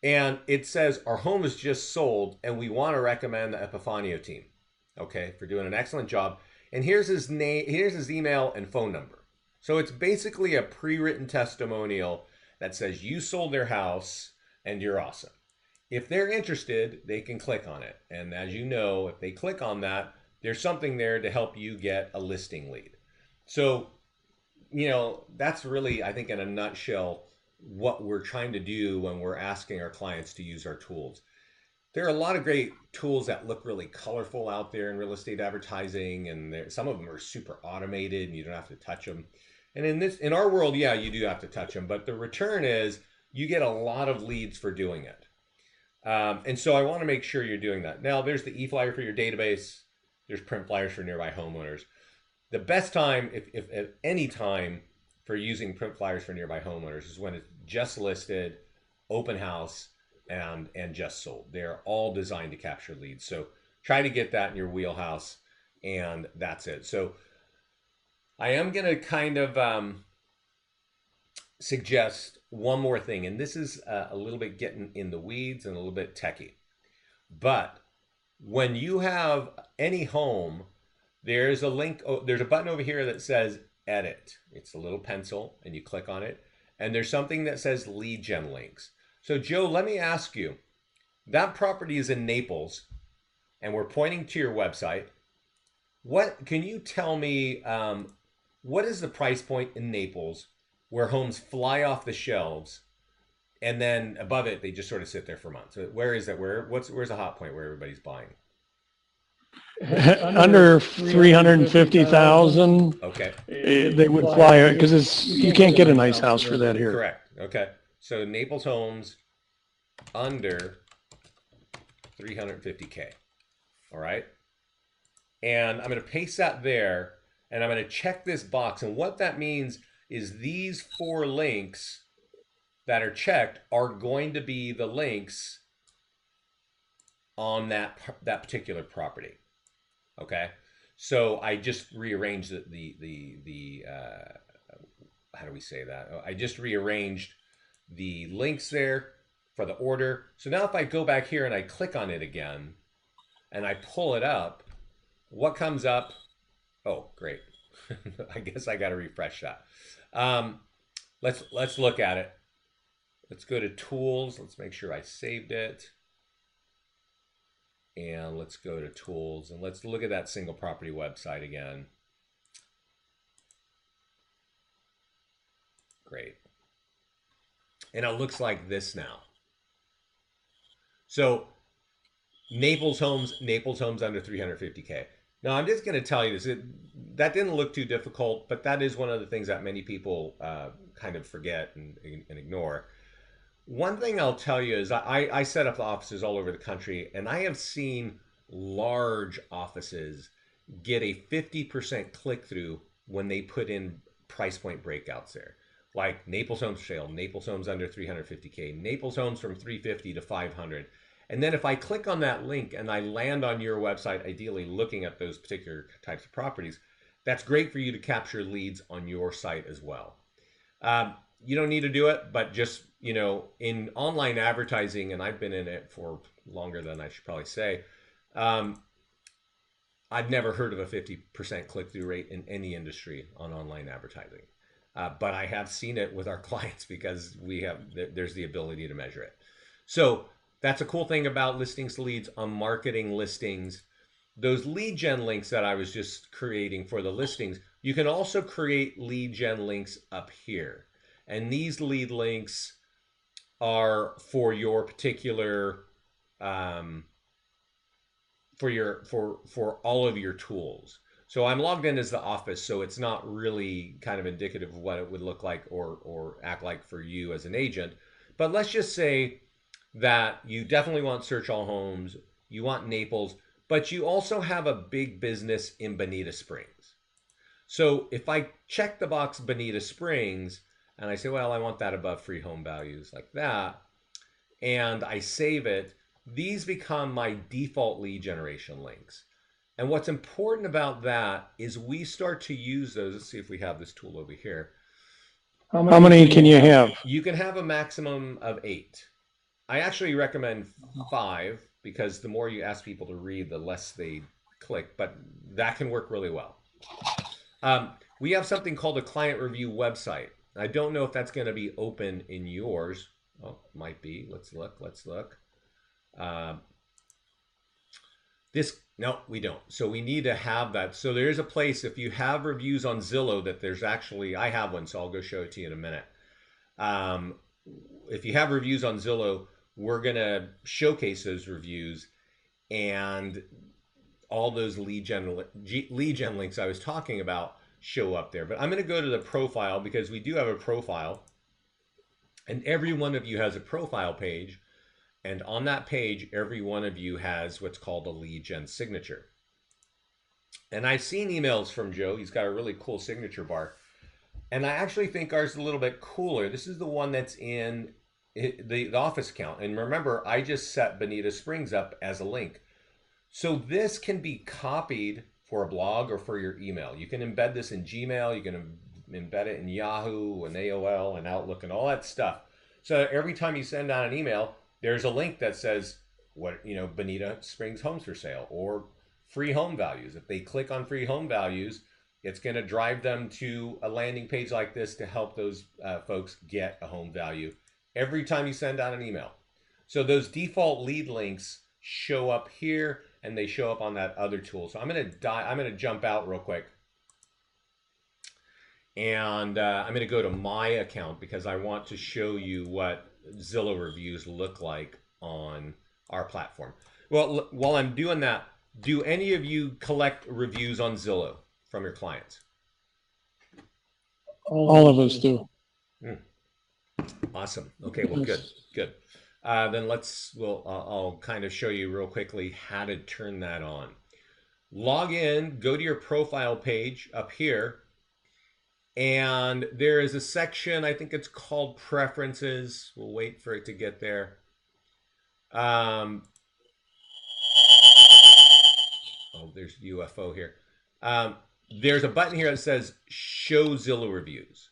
And it says, our home is just sold and we want to recommend the Epifanio team, okay, for doing an excellent job. And here's his name, here's his email and phone number. So it's basically a pre-written testimonial that says you sold their house and you're awesome. If they're interested, they can click on it. And as you know, if they click on that, there's something there to help you get a listing lead. So, you know, that's really, I think in a nutshell, what we're trying to do when we're asking our clients to use our tools. There are a lot of great tools that look really colorful out there in real estate advertising, and some of them are super automated and you don't have to touch them. And in our world, yeah, you do have to touch them, but the return is you get a lot of leads for doing it. And so I want to make sure you're doing that. Now, there's the e-flyer for your database. There's print flyers for nearby homeowners. The best time, if at any time, for using print flyers for nearby homeowners is when it's just listed, open house, and just sold. They're all designed to capture leads. So try to get that in your wheelhouse, and that's it. So I am going to kind of suggest one more thing, and this is a little bit getting in the weeds and a little bit techie. But when you have any home, there's a link, there's a button over here that says edit. It's a little pencil and you click on it. And there's something that says lead gen links. So Joe, let me ask you, that property is in Naples and we're pointing to your website. What can you tell me, what is the price point in Naples where homes fly off the shelves and then above it, they just sort of sit there for months? So where is that? Where's the hot point where everybody's buying? Under 350,000, Okay. they would fly it because you can't get a nice house for that here. Correct. Okay. So Naples homes under 350K. All right. And I'm going to paste that there and I'm going to check this box. And what that means is these 4 links that are checked are going to be the links on that particular property. Okay. So I just rearranged how do we say that? I just rearranged the links there for the order. So now if I go back here and I click on it again and I pull it up, what comes up? Oh, great. I guess I got to refresh that. Let's look at it. Let's go to tools. Let's make sure I saved it. And let's go to tools and let's look at that single property website again. Great. And it looks like this now. So Naples homes under 350K. Now I'm just going to tell you this. That didn't look too difficult, but that is one of the things that many people kind of forget and ignore. One thing I'll tell you is I set up offices all over the country, and I have seen large offices get a 50% click through when they put in price point breakouts there. Like Naples Homes for sale, Naples Homes under 350K, Naples Homes from 350 to 500. And then if I click on that link and I land on your website, ideally looking at those particular types of properties, that's great for you to capture leads on your site as well. You don't need to do it, but just, in online advertising, and I've been in it for longer than I should probably say, I've never heard of a 50% click-through rate in any industry on online advertising. But I have seen it with our clients because there's the ability to measure it. So that's a cool thing about listings to leads on marketing listings. Those lead gen links that I was just creating for the listings, you can also create lead gen links up here. And these lead links are for your particular, for all of your tools. So I'm logged in as the office, so it's not really kind of indicative of what it would look like or act like for you as an agent. But let's just say that you definitely want search all homes, you want Naples, but you also have a big business in Bonita Springs. So if I check the box Bonita Springs and I say, well, I want that above free home values like that, and I save it, these become my default lead generation links. And what's important about that is we start to use those. Let's see if we have this tool over here. How many can you have? You can have a maximum of 8. I actually recommend 5 because the more you ask people to read, the less they click, but that can work really well. We have something called a client review website. I don't know if that's going to be open in yours. Oh, might be. Let's look. No, we don't. So we need to have that. So there is a place, if you have reviews on Zillow, that there's actually, I have one, so I'll go show it to you in a minute. If you have reviews on Zillow, we're going to showcase those reviews and all those lead gen links I was talking about show up there. But I'm going to go to the profile because we do have a profile, and every one of you has a profile page. And on that page, every one of you has what's called a lead gen signature. And I've seen emails from Joe. He's got a really cool signature bar. And I actually think ours is a little bit cooler. This is the one that's in the office account. And remember, I just set Bonita Springs up as a link. So this can be copied for a blog or for your email. You can embed this in Gmail. You can embed it in Yahoo and AOL and Outlook and all that stuff. So every time you send out an email, there's a link that says, Bonita Springs homes for sale or free home values. If they click on free home values, it's going to drive them to a landing page like this to help those folks get a home value every time you send out an email. So those default lead links show up here and they show up on that other tool. So I'm going to jump out real quick. And I'm going to go to my account because I want to show you what Zillow reviews look like on our platform. Well, while I'm doing that, do any of you collect reviews on Zillow from your clients? All of us do. Awesome. Okay, well, good. Then I'll kind of show you real quickly how to turn that on. Log in, go to your profile page up here, and there is a section, I think it's called Preferences. We'll wait for it to get there. Oh, there's UFO here. There's a button here that says show Zillow reviews.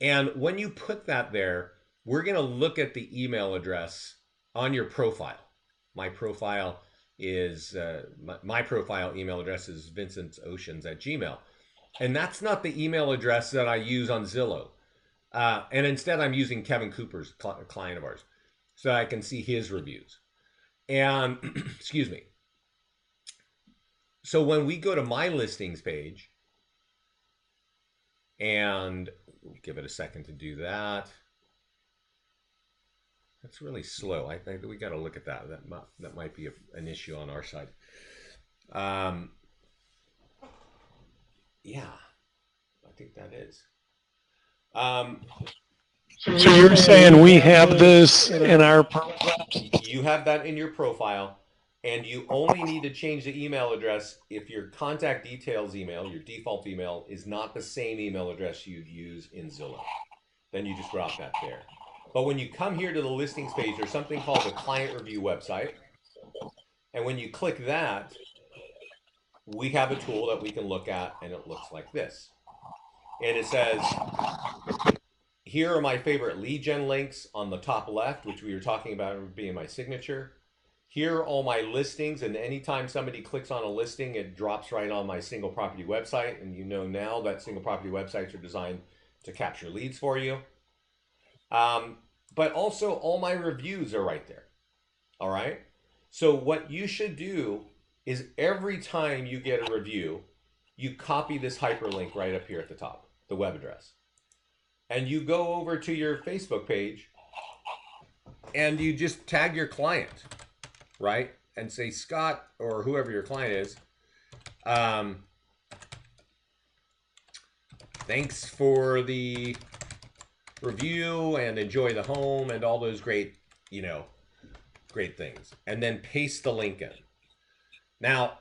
And when you put that there, we're going to look at the email address on your profile. My profile is, my profile email address is vincentsoceans@gmail. And that's not the email address that I use on Zillow. And instead I'm using Kevin Cooper's client of ours so I can see his reviews. And, excuse me. So when we go to my listings page, and give it a second to do that. That's really slow. I think we got to look at that. That might be an issue on our side. Yeah, I think that is. So you're saying we have this in our profile? You have that in your profile, and you only need to change the email address if your contact details email, your default email, is not the same email address you'd use in Zillow. Then you just drop that there. But when you come here to the listings page, there's something called the client review website. And when you click that, we have a tool that we can look at, and it looks like this. And it says, here are my favorite lead gen links on the top left, which we were talking about being my signature. Here are all my listings, and anytime somebody clicks on a listing, it drops right on my single property website. And you know now that single property websites are designed to capture leads for you. But also all my reviews are right there. All right. So what you should do is every time you get a review, you copy this hyperlink right up here at the top, the web address. And you go over to your Facebook page and you just tag your client, right? And say, Scott, or whoever your client is, thanks for the review and enjoy the home and all those great, great things. And then paste the link in. Now,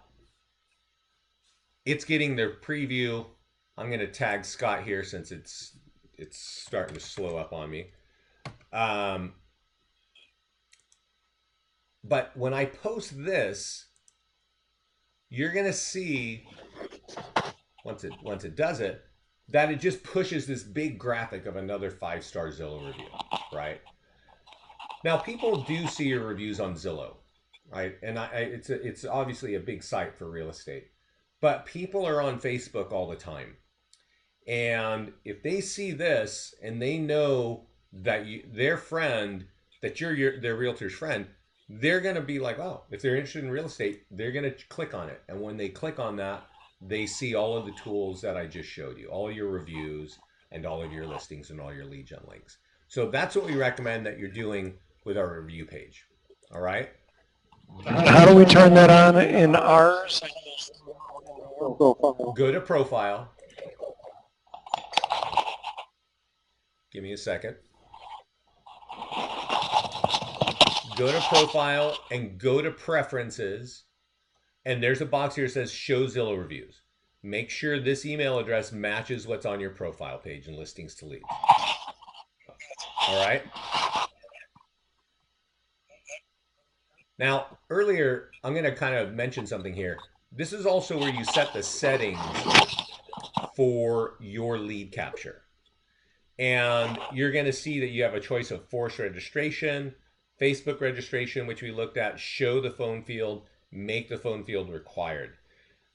it's getting their preview. I'm going to tag Scott here since it's starting to slow up on me. But when I post this, you're going to see, once it does it, that it just pushes this big graphic of another 5-star Zillow review, right? Now, people do see your reviews on Zillow, right? And it's obviously a big site for real estate. But people are on Facebook all the time. And if they see this and they know that their friend, that you're their realtor's friend, they're going to be like, oh, if they're interested in real estate, they're going to click on it. And when they click on that, they see all of the tools that I just showed you, all your reviews and all of your listings and all your lead gen links. So that's what we recommend that you're doing with our review page. All right. How do we turn that on in ours? Go to profile. Give me a second. Go to profile and go to preferences. And there's a box here that says show Zillow reviews. Make sure this email address matches what's on your profile page and listings to leads. All right. Now, earlier, I'm going to kind of mention something here. This is also where you set the settings for your lead capture. And you're going to see that you have a choice of forced registration, Facebook registration, which we looked at, show the phone field, make the phone field required.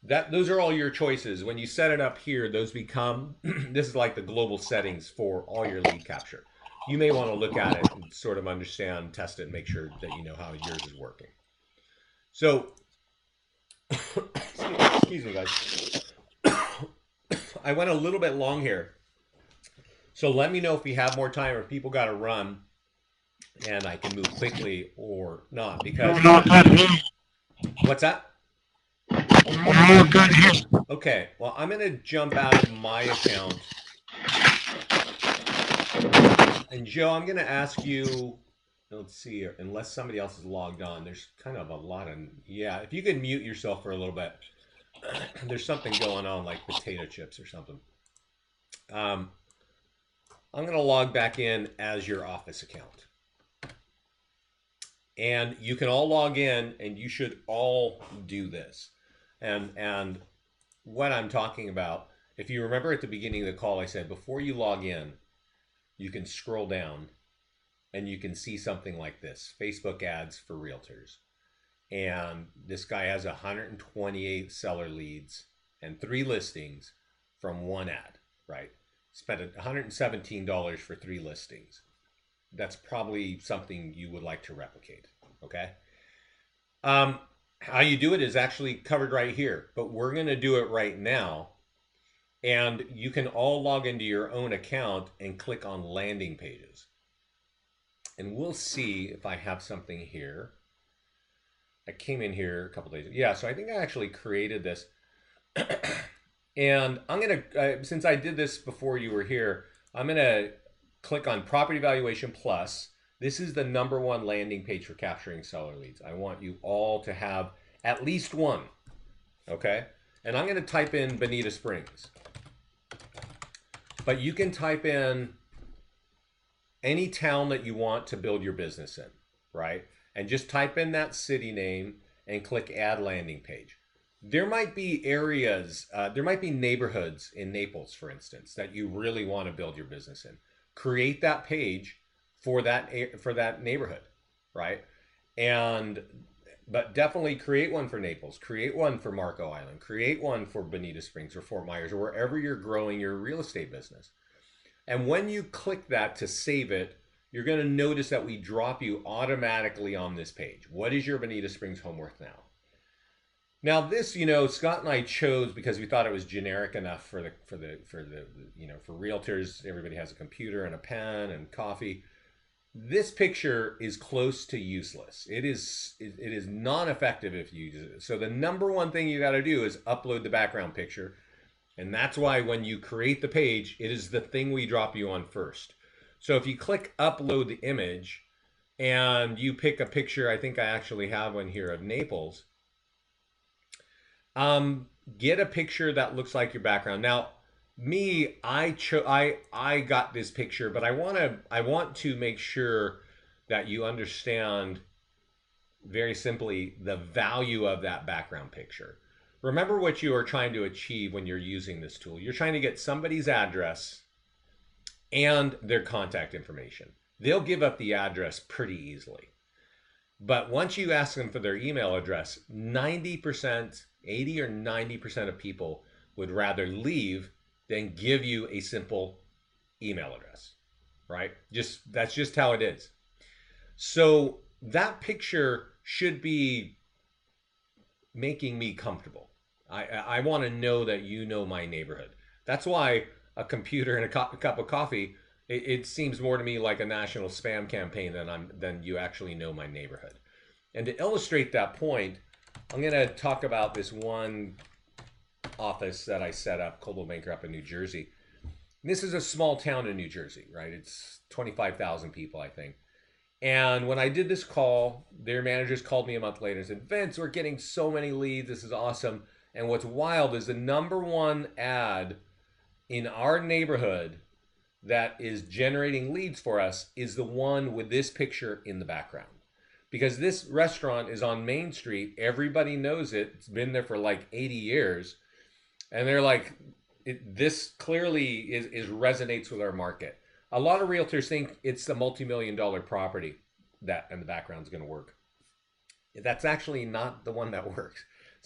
Those are all your choices. When you set it up here, those become, this is like the global settings for all your lead capture. You may want to look at it and sort of understand, test it, and make sure that you know how yours is working. So, excuse me, guys. I went a little bit long here. So let me know if we have more time or if people got to run and I can move quickly or not. Because what's that? Okay, well, I'm going to jump out of my account. And Joe, I'm going to ask you, let's see, unless somebody else is logged on, there's kind of a lot of, yeah, if you could mute yourself for a little bit. There's something going on like potato chips or something. I'm going to log back in as your office account. And you can all log in and you should all do this. And what I'm talking about. If you remember at the beginning of the call, I said before you log in, you can scroll down and you can see something like this: Facebook ads for realtors. And this guy has 128 seller leads and 3 listings from one ad, right? Spent $117 for 3 listings. That's probably something you would like to replicate, okay? How you do it is actually covered right here, but we're going to do it right now. And you can all log into your own account and click on landing pages. And we'll see if I have something here. I came in here a couple days ago. Yeah, so I think I actually created this. And I'm going to, since I did this before you were here, I'm going to click on Property Valuation Plus. This is the #1 landing page for capturing seller leads. I want you all to have at least one, okay? And I'm going to type in Bonita Springs. But you can type in any town that you want to build your business in, right? And just type in that city name and click Add Landing Page. There might be areas, there might be neighborhoods in Naples, for instance, that you really want to build your business in. Create that page for that neighborhood, right? But definitely create one for Naples, create one for Marco Island, create one for Bonita Springs or Fort Myers or wherever you're growing your real estate business. And when you click that to save it, you're going to notice that we drop you automatically on this page. What is your Bonita Springs home worth now? Now this, Scott and I chose because we thought it was generic enough for realtors. Everybody has a computer and a pen and coffee. This picture is close to useless. It is non-effective if you use it. So the #1 thing you got to do is upload the background picture. And that's why when you create the page, it is the thing we drop you on first. So if you click upload the image and you pick a picture, I think I actually have one here of Naples. Get a picture that looks like your background. Now, me, I got this picture, but I want to make sure that you understand very simply the value of that background picture. Remember what you are trying to achieve when you're using this tool. You're trying to get somebody's address and their contact information. They'll give up the address pretty easily. But once you ask them for their email address, 90%, 80 or 90% of people would rather leave than give you a simple email address, right? That's just how it is. So that picture should be making me comfortable. I want to know that you know my neighborhood. That's why a computer and a cup of coffee, it seems more to me like a national spam campaign than you actually know my neighborhood. And to illustrate that point, I'm going to talk about this one office that I set up, Coldwell Banker up in New Jersey. This is a small town in New Jersey, right? It's 25,000 people, I think. And when I did this call, their managers called me a month later and said, Vince, we're getting so many leads. This is awesome. And what's wild is the #1 ad in our neighborhood that is generating leads for us is the one with this picture in the background. Because this restaurant is on Main Street. Everybody knows it. It's been there for like 80 years. And they're like, this clearly is resonates with our market. A lot of realtors think it's the multi-million-dollar property that in the background is going to work. That's actually not the one that works.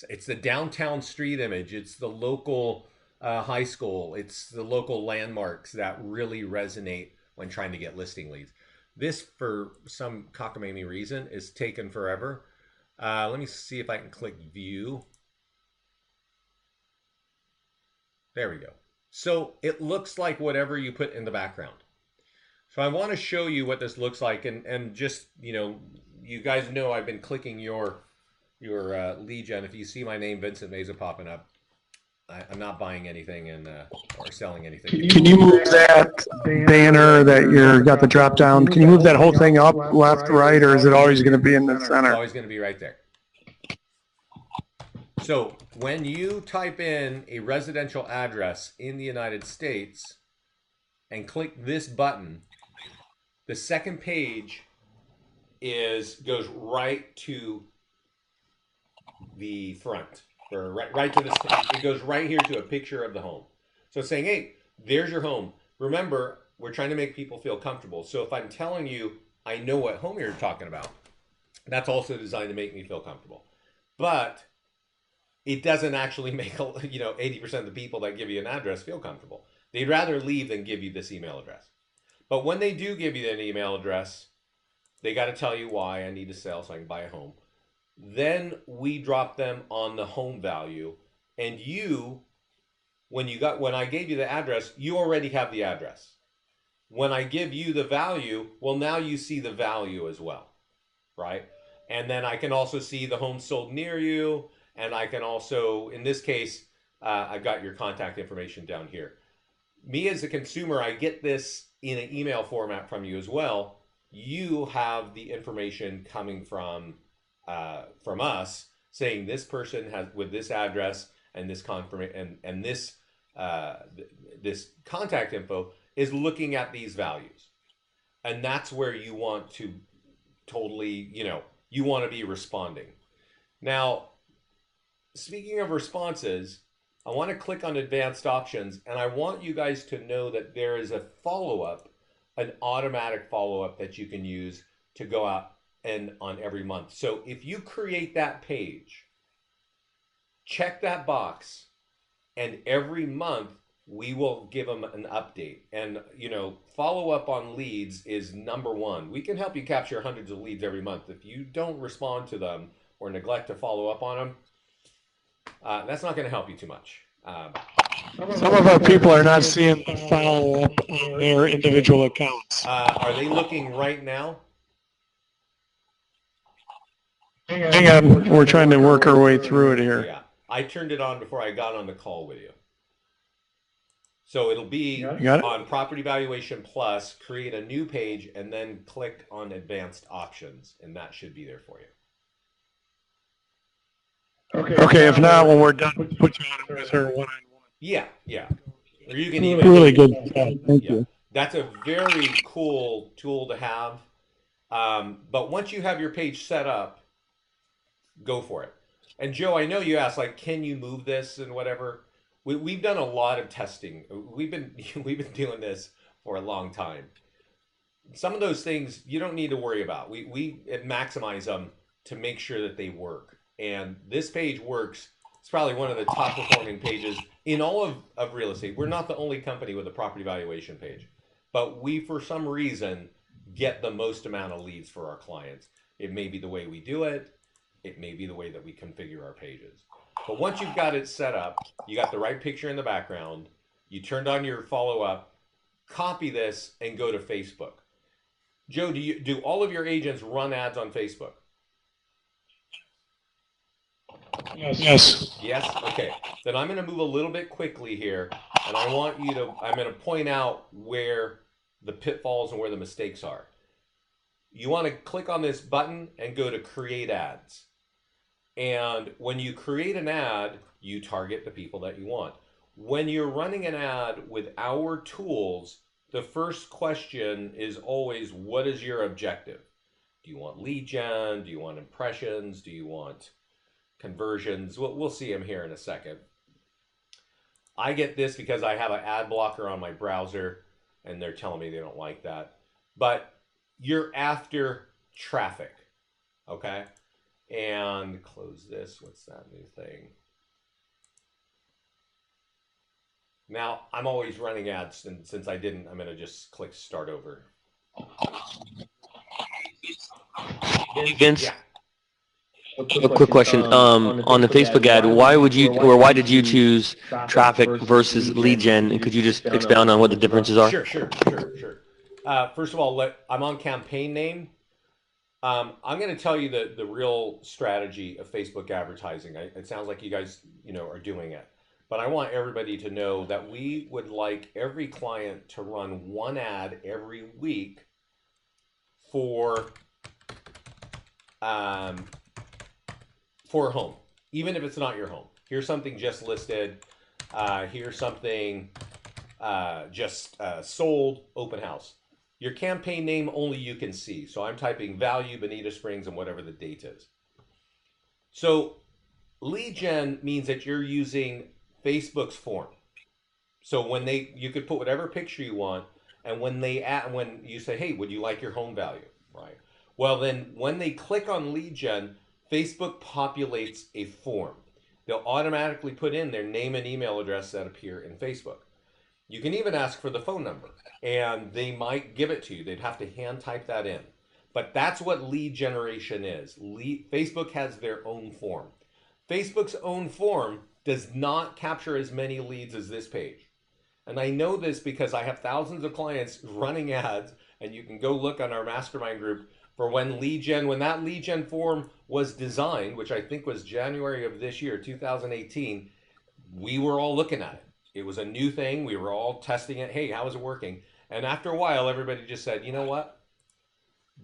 It's the downtown street image. It's the local high school. It's the local landmarks that really resonate when trying to get listing leads. This, for some cockamamie reason, is taken forever. Let me see if I can click view. There we go. So it looks like whatever you put in the background. So I want to show you what this looks like, and just, you guys know I've been clicking your lead gen. If you see my name, Vincent Meza, popping up, I'm not buying anything or selling anything. Can you move that banner that you're got the drop down? Can you move that whole thing up, left, right, or is it always going to be in the It's center? always going to be right there. So when you type in a residential address in the United States and click this button, the second page goes right to the front. or right to this. It goes right here to a picture of the home. So it's saying, hey, there's your home. Remember, we're trying to make people feel comfortable. So if I'm telling you, I know what home you're talking about, that's also designed to make me feel comfortable. But it doesn't actually make 80% of the people that give you an address feel comfortable. They'd rather leave than give you this email address. But when they do give you an email address, they got to tell you why I need to sell so I can buy a home. Then we drop them on the home value, and when I gave you the address, you already have the address. When I give you the value, well, now you see the value as well, right? And then I can also see the home sold near you, and I can also, in this case, I've got your contact information down here. Me as a consumer, I get this in an email format from you as well. You have the information coming from us saying this person has with this address and this confirmation and this this contact info is looking at these values, and that's where you want to totally you want to be responding. Now, speaking of responses, I want to click on advanced options, and I want you guys to know that there is a follow-up, an automatic follow-up that you can use to go out and on every month. So if you create that page, check that box, and every month we will give them an update. And follow up on leads is number one. We can help you capture hundreds of leads every month. If you don't respond to them or neglect to follow up on them, that's not going to help you too much. Some of our people are not seeing the follow-up on their individual accounts. Are they looking right now? Hang on, we're trying to work our way through it here. Yeah, I turned it on before I got on the call with you. So it'll be on Property Valuation Plus, create a new page, and then click on Advanced Options, and that should be there for you. Okay, if not, when we're done, put you on with her one-on-one. Yeah. Or you can even really good stuff. Thank you. That's a very cool tool to have. But once you have your page set up, go for it. And Joe, I know you asked, can you move this and whatever? We've done a lot of testing. We've been doing this for a long time. Some of those things you don't need to worry about. We maximize them to make sure that they work. And this page works. It's probably one of the top performing pages in all of real estate. We're not the only company with a property valuation page, but we, for some reason, get the most amount of leads for our clients. It may be the way we do it. It may be the way that we configure our pages. But once you've got it set up, you got the right picture in the background, you turned on your follow-up, copy this and go to Facebook. Joe, do all of your agents run ads on Facebook? Yes. Yes? Okay. Then I'm going to move a little bit quickly here, and I'm going to point out where the pitfalls and where the mistakes are. You want to click on this button and go to Create Ads. And when you create an ad, you target the people that you want. When you're running an ad with our tools, the first question is always, what is your objective? Do you want lead gen? Do you want impressions? Do you want conversions? We'll see them here in a second. I get this because I have an ad blocker on my browser, and they're telling me they don't like that. But you're after traffic, okay? And close this. What's that new thing? Now, I'm always running ads, and since I didn't, I'm going to just click Start Over. Vince, Yeah. a quick question. On the Facebook ad, why did you choose traffic versus lead gen? And could you just expound on what the differences are? Sure. First of all, I'm on campaign name. I'm going to tell you the real strategy of Facebook advertising. It sounds like you guys, are doing it. But I want everybody to know that we would like every client to run one ad every week for a home, even if it's not your home. Here's something just listed. Here's something just sold, open house. Your campaign name only you can see. So I'm typing value, Bonita Springs, and whatever the date is. So Lead gen means that you're using Facebook's form. So you could put whatever picture you want, and when you say, hey, would you like your home value, right? Well, then when they click on lead gen, Facebook populates a form. They'll automatically put in their name and email address that appear in Facebook. You can even ask for the phone number, and they might give it to you. They'd have to hand type that in. But that's what lead generation is. Facebook has their own form. Facebook's own form does not capture as many leads as this page. And I know this because I have thousands of clients running ads, and you can go look on our mastermind group for when that lead gen form was designed, which I think was January of this year, 2018, we were all looking at it. It was a new thing. We were all testing it. Hey, how is it working? And after a while, everybody just said, you know what?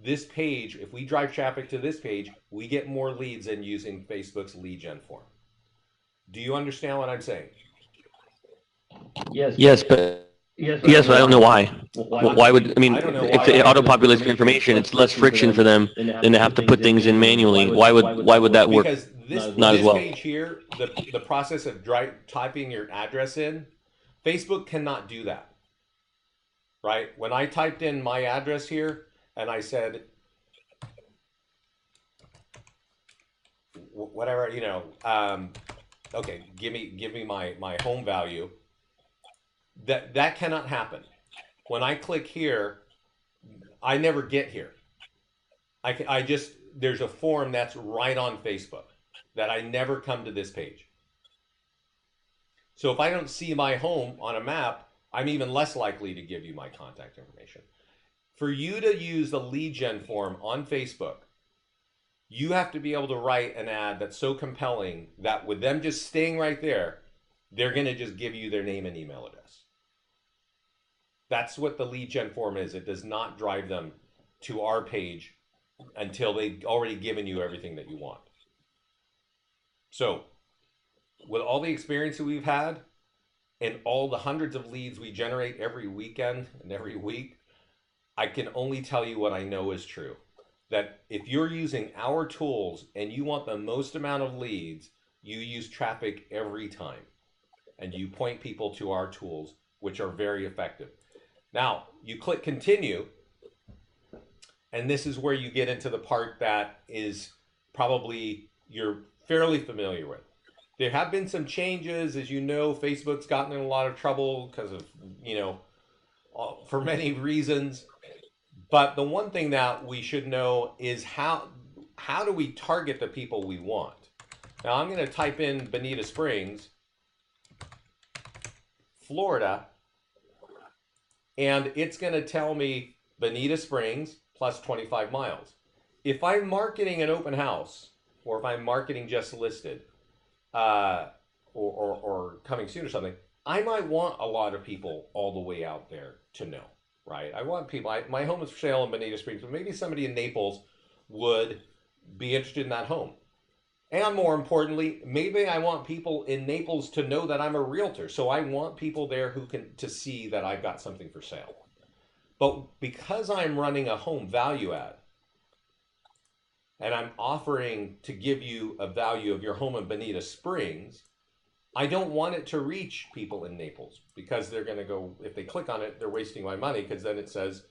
This page, if we drive traffic to this page, we get more leads than using Facebook's lead gen form. Do you understand what I'm saying? Yes, but I don't know why. Why would, I mean, if it auto-populates your information, it's less friction for them than to have to put things in manually. Why would that work? Because Not as well. page here, the process of typing your address in, Facebook cannot do that. Right? When I typed in my address here and I said, whatever, okay, give me my home value. That cannot happen. When I click here, I never get here. There's a form that's right on Facebook that I never come to this page. So if I don't see my home on a map, I'm even less likely to give you my contact information. For you to use the lead gen form on Facebook, you have to be able to write an ad that's so compelling that with them just staying right there, they're going to just give you their name and email address. That's what the lead gen form is. It does not drive them to our page until they've already given you everything that you want. So, with all the experience that we've had and all the hundreds of leads we generate every weekend and every week, I can only tell you what I know is true. That if you're using our tools and you want the most amount of leads, you use traffic every time. And you point people to our tools, which are very effective. Now, you click continue, and this is where you get into the part that is probably you're fairly familiar with. There have been some changes. As you know, Facebook's gotten in a lot of trouble because of, for many reasons. But the one thing that we should know is how do we target the people we want? Now, I'm going to type in Bonita Springs, Florida, and it's going to tell me Bonita Springs plus 25 miles. If I'm marketing an open house, or if I'm marketing just listed, or coming soon or something, I might want a lot of people all the way out there to know, right? I want people, my home is for sale in Bonita Springs, but maybe somebody in Naples would be interested in that home. And more importantly, maybe I want people in Naples to know that I'm a realtor. So I want people there to see that I've got something for sale. But because I'm running a home value ad, and I'm offering to give you a value of your home in Bonita Springs, I don't want it to reach people in Naples because they're going to go, if they click on it, they're wasting my money because then it says,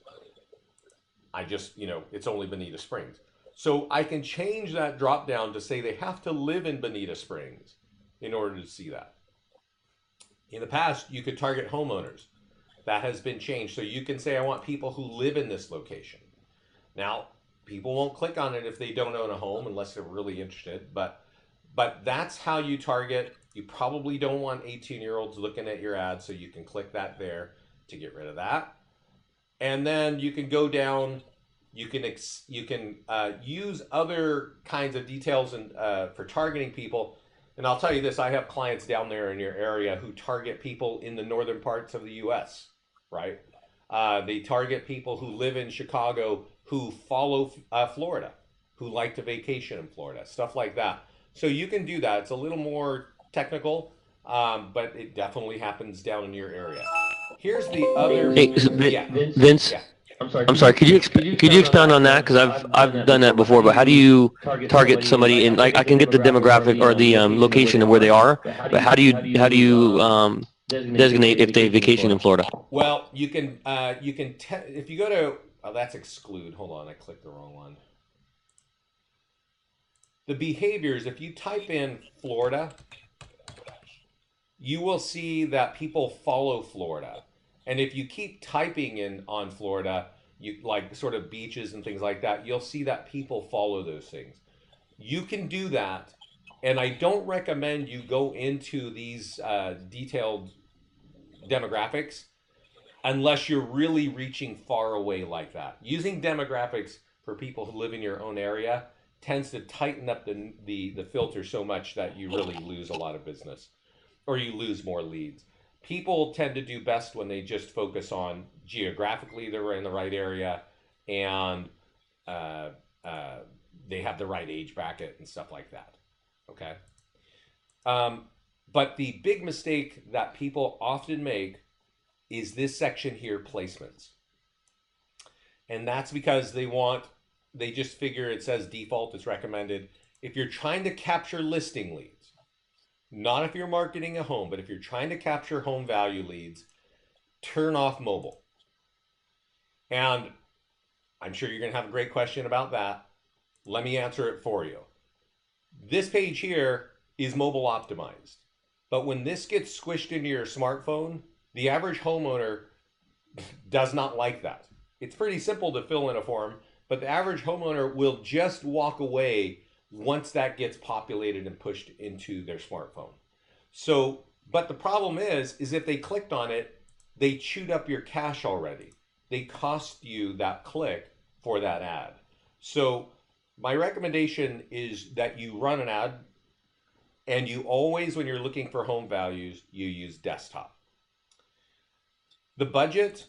it's only Bonita Springs. So I can change that drop down to say they have to live in Bonita Springs in order to see that. In the past, you could target homeowners. That has been changed. So you can say, I want people who live in this location. Now, people won't click on it if they don't own a home unless they're really interested. But that's how you target. You probably don't want 18-year-olds looking at your ad, so you can click that there to get rid of that. And then you can go down. You can use other kinds of details for targeting people. And I'll tell you this, I have clients down there in your area who target people in the northern parts of the U.S., right? They target people who live in Chicago who follow Florida, who like to vacation in Florida, stuff like that. So you can do that. It's a little more technical, but it definitely happens down in your area. Here's the other... Hey, Vince, Yeah. I'm sorry, could you expound on that? Because I've done that before, but how do you target somebody in, like, I can get the demographic or the location of where they are, but how do you designate if they vacation in Florida? Well, you can if you go to, oh, that's exclude. Hold on, I clicked the wrong one. The behaviors, if you type in Florida, you will see that people follow Florida. And if you keep typing in on Florida, you like sort of beaches and things like that, you'll see that people follow those things. You can do that. And I don't recommend you go into these detailed demographics unless you're really reaching far away like that. Using demographics for people who live in your own area tends to tighten up the filter so much that you really lose a lot of business or you lose more leads. People tend to do best when they just focus on geographically they're in the right area and uh, uh, they have the right age bracket and stuff like that. Okay. But the big mistake that people often make is this section here, placements. And that's because they just figure it says default, it's recommended. If you're trying to capture listing leads, not if you're marketing a home, but if you're trying to capture home value leads, turn off mobile. And I'm sure you're going to have a great question about that. Let me answer it for you. This page here is mobile optimized. But when this gets squished into your smartphone, the average homeowner does not like that. It's pretty simple to fill in a form, but the average homeowner will just walk away once that gets populated and pushed into their smartphone. So, but the problem is if they clicked on it, they chewed up your cash already. They cost you that click for that ad. So my recommendation is that you run an ad and you always, when you're looking for home values, you use desktop. The budget,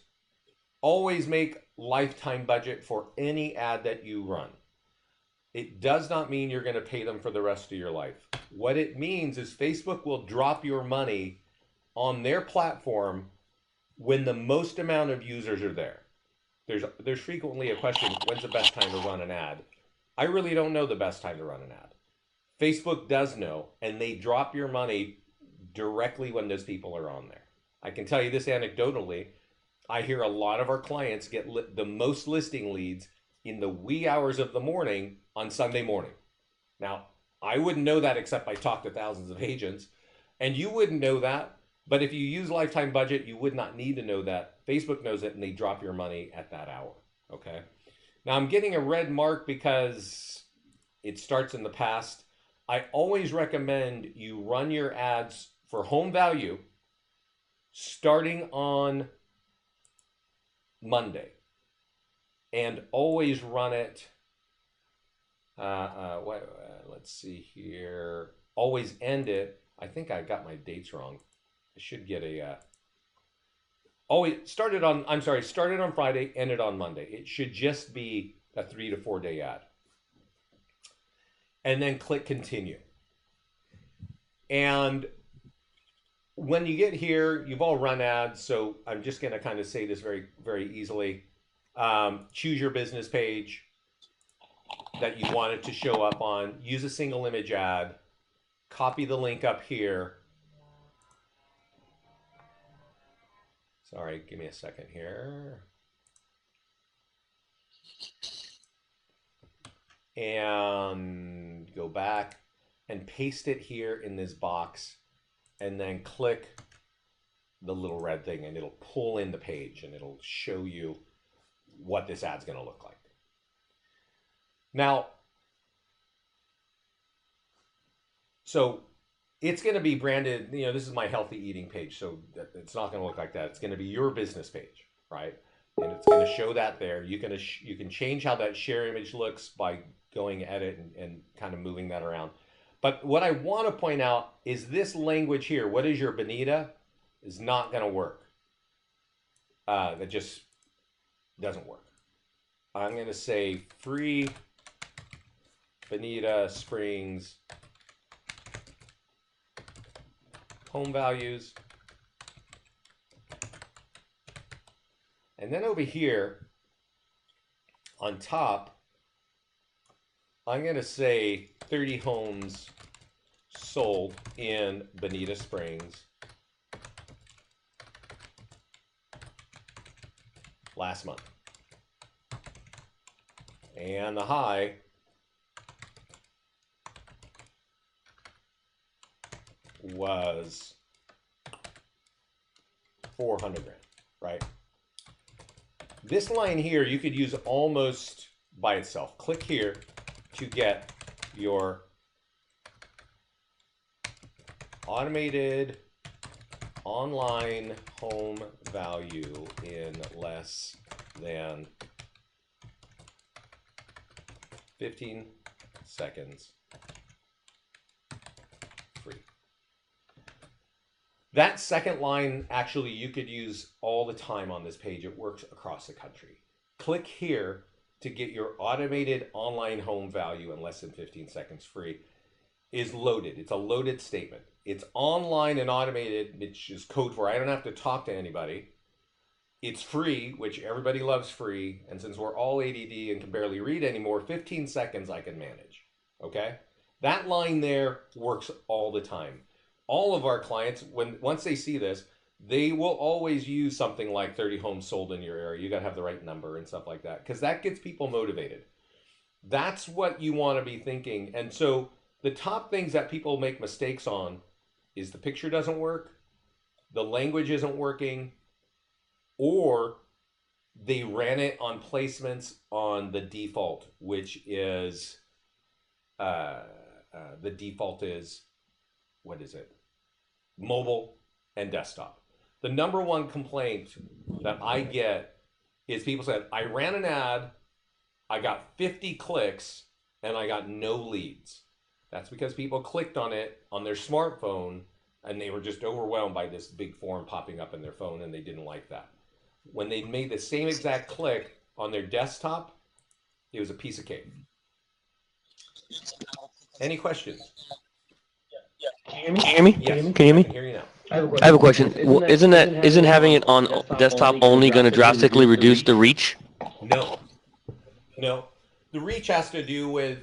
always make lifetime budget for any ad that you run. It does not mean you're going to pay them for the rest of your life. What it means is Facebook will drop your money on their platform when the most amount of users are there. There's frequently a question, when's the best time to run an ad? I really don't know the best time to run an ad. Facebook does know, and they drop your money directly when those people are on there. I can tell you this anecdotally. I hear a lot of our clients get the most listing leads in the wee hours of the morning on Sunday morning. Now, I wouldn't know that except I talk to thousands of agents, and you wouldn't know that. But if you use lifetime budget, you would not need to know that. Facebook knows it, and they drop your money at that hour. Okay. Now, I'm getting a red mark because it starts in the past. I always recommend you run your ads for home value starting on Monday, and always run it. Let's see here. Always end it. I think I got my dates wrong. I should get a. Always started on Friday, ended on Monday. It should just be a 3 to 4 day ad. And then click continue. And when you get here, you've all run ads, so I'm just going to kind of say this very, very easily. Choose your business page that you want it to show up on. Use a single image ad. Copy the link up here. Sorry, give me a second here. And go back and paste it here in this box. And then click the little red thing and it'll pull in the page and it'll show you what this ad's going to look like. Now, so it's going to be branded, this is my healthy eating page, so it's not going to look like that. It's going to be your business page, right? And it's going to show that there. You can change how that share image looks by going edit and kind of moving that around. But what I want to point out is this language here, what is your bonita, is not going to work. That just doesn't work. I'm going to say free Bonita Springs home values. And then over here, on top, I'm going to say 30 homes sold in Bonita Springs last month. And the high was 400 grand, right? This line here, you could use almost by itself. Click here to get your automated online home value in less than 15 seconds free. That second line, actually, you could use all the time on this page. It works across the country. Click here to get your automated online home value in less than 15 seconds free is loaded. It's a loaded statement. It's online and automated, which is code for I don't have to talk to anybody. It's free, which everybody loves free. And since we're all ADD and can barely read anymore, 15 seconds I can manage. Okay? That line there works all the time. All of our clients, once they see this, they will always use something like 30 homes sold in your area. You got to have the right number and stuff like that, because that gets people motivated. That's what you want to be thinking. And so the top things that people make mistakes on is the picture doesn't work, the language isn't working, or they ran it on placements on the default, which is the default is, what is it? Mobile and desktop. The number one complaint that I get is people said, I ran an ad, I got 50 clicks, and I got no leads. That's because people clicked on it on their smartphone and they were just overwhelmed by this big form popping up in their phone and they didn't like that. When they made the same exact click on their desktop, it was a piece of cake. Any questions? Can you hear me? Yes, Can you hear me? I can hear you now. I have a question. Well, isn't having it on desktop only going to drastically reduce the reach? No. The reach has to do with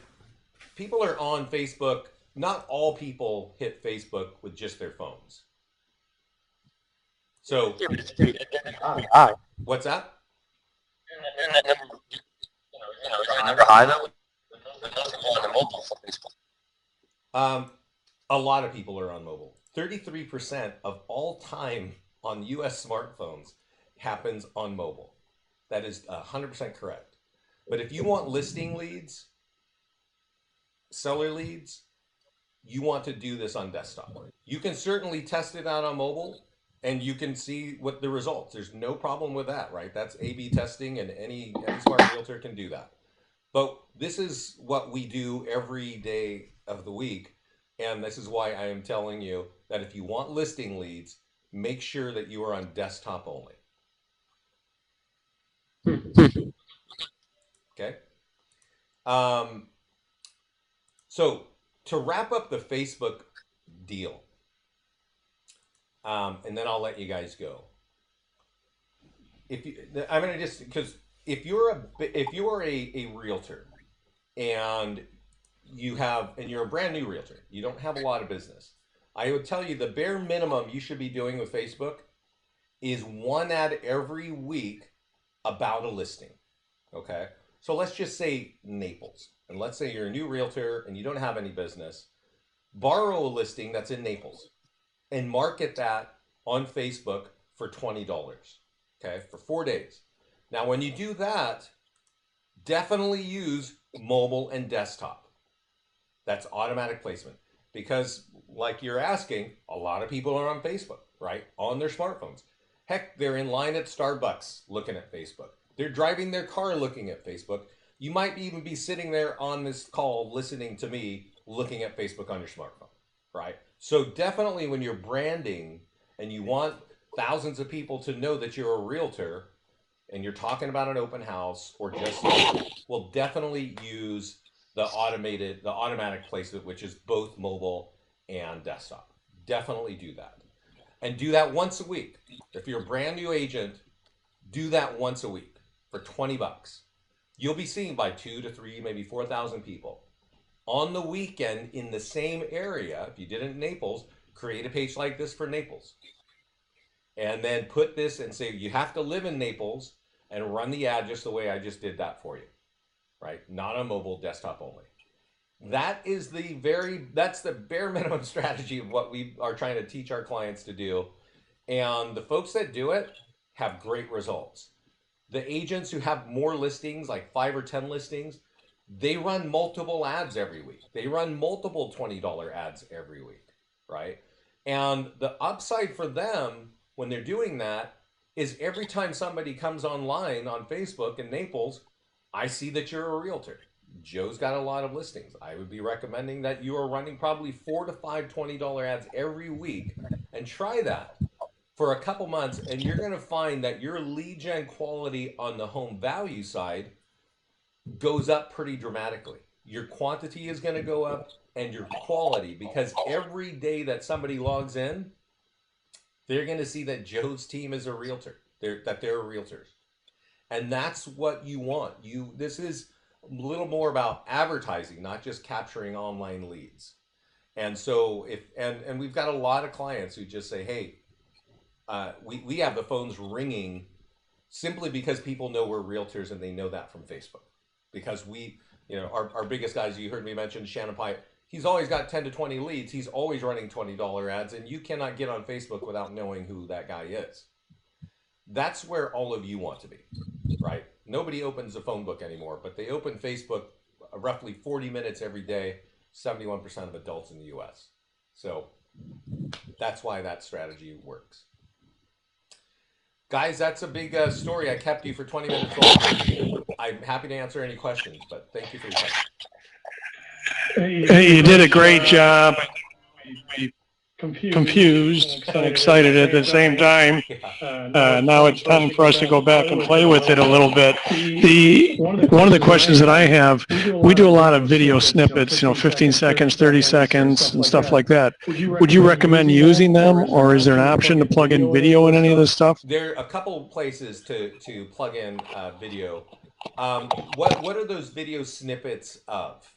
people are on Facebook. Not all people hit Facebook with just their phones. So, what's that? A lot of people are on mobile. 33% of all time on US smartphones happens on mobile. That is 100% correct. But if you want listing leads, seller leads, you want to do this on desktop. You can certainly test it out on mobile and you can see what the results. There's no problem with that, right? That's A/B testing, and any smart realtor can do that. But this is what we do every day of the week. And this is why I am telling you that if you want listing leads, make sure that you are on desktop only. Okay. So to wrap up the Facebook deal, and then I'll let you guys go. I'm gonna just, because if you are a realtor and you're a brand new realtor, you don't have a lot of business, I would tell you the bare minimum you should be doing with Facebook is one ad every week about a listing. Okay, so let's just say Naples, and let's say you're a new realtor and you don't have any business. Borrow a listing that's in Naples and market that on Facebook for $20. Okay, for 4 days. Now, when you do that, definitely use mobile and desktop. That's automatic placement, because like you're asking, a lot of people are on Facebook, right? On their smartphones. Heck, they're in line at Starbucks looking at Facebook. They're driving their car looking at Facebook. You might even be sitting there on this call listening to me looking at Facebook on your smartphone, right? So definitely when you're branding and you want thousands of people to know that you're a realtor and you're talking about an open house or just, will definitely use the automatic placement, which is both mobile and desktop. Definitely do that. And do that once a week. If you're a brand new agent, do that once a week for $20. you'll be seen by 2 to 3, maybe 4,000 people. On the weekend in the same area, if you did it in Naples, create a page like this for Naples. And then put this and say, you have to live in Naples, and run the ad just the way I just did that for you, right? Not on mobile, desktop only. That's the bare minimum strategy of what we are trying to teach our clients to do. And the folks that do it have great results. The agents who have more listings, like 5 or 10 listings, they run multiple ads every week. They run multiple $20 ads every week, right? And the upside for them when they're doing that is every time somebody comes online on Facebook in Naples, I see that you're a realtor. Joe's got a lot of listings. I would be recommending that you are running probably 4 to 5 $20 ads every week, and try that for a couple months, and you're going to find that your lead gen quality on the home value side goes up pretty dramatically. Your quantity is going to go up, and your quality, because every day that somebody logs in, they're going to see that Joe's team is a realtor. That they're realtors. And that's what you want. This is a little more about advertising, not just capturing online leads. And so and we've got a lot of clients who just say, hey, we have the phones ringing simply because people know we're realtors, and they know that from Facebook. Because our biggest guys, you heard me mention Shannon Pyatt, he's always got 10 to 20 leads. He's always running $20 ads, and you cannot get on Facebook without knowing who that guy is. That's where all of you want to be, right? Nobody opens a phone book anymore, but they open Facebook roughly 40 minutes every day, 71% of adults in the US. So that's why that strategy works. Guys, that's a big story. I kept you for 20 minutes longer. I'm happy to answer any questions, but thank you for your time. Hey, you did a great job. Confused and excited at the same time. Now it's time for us to go back and play with it a little bit. One of the questions that I have, we do a lot of video snippets, 15 seconds, 30 seconds, and stuff like that. Would you recommend using them, or is there an option to plug in video in any of this stuff? There are a couple places to plug in video. What are those video snippets of,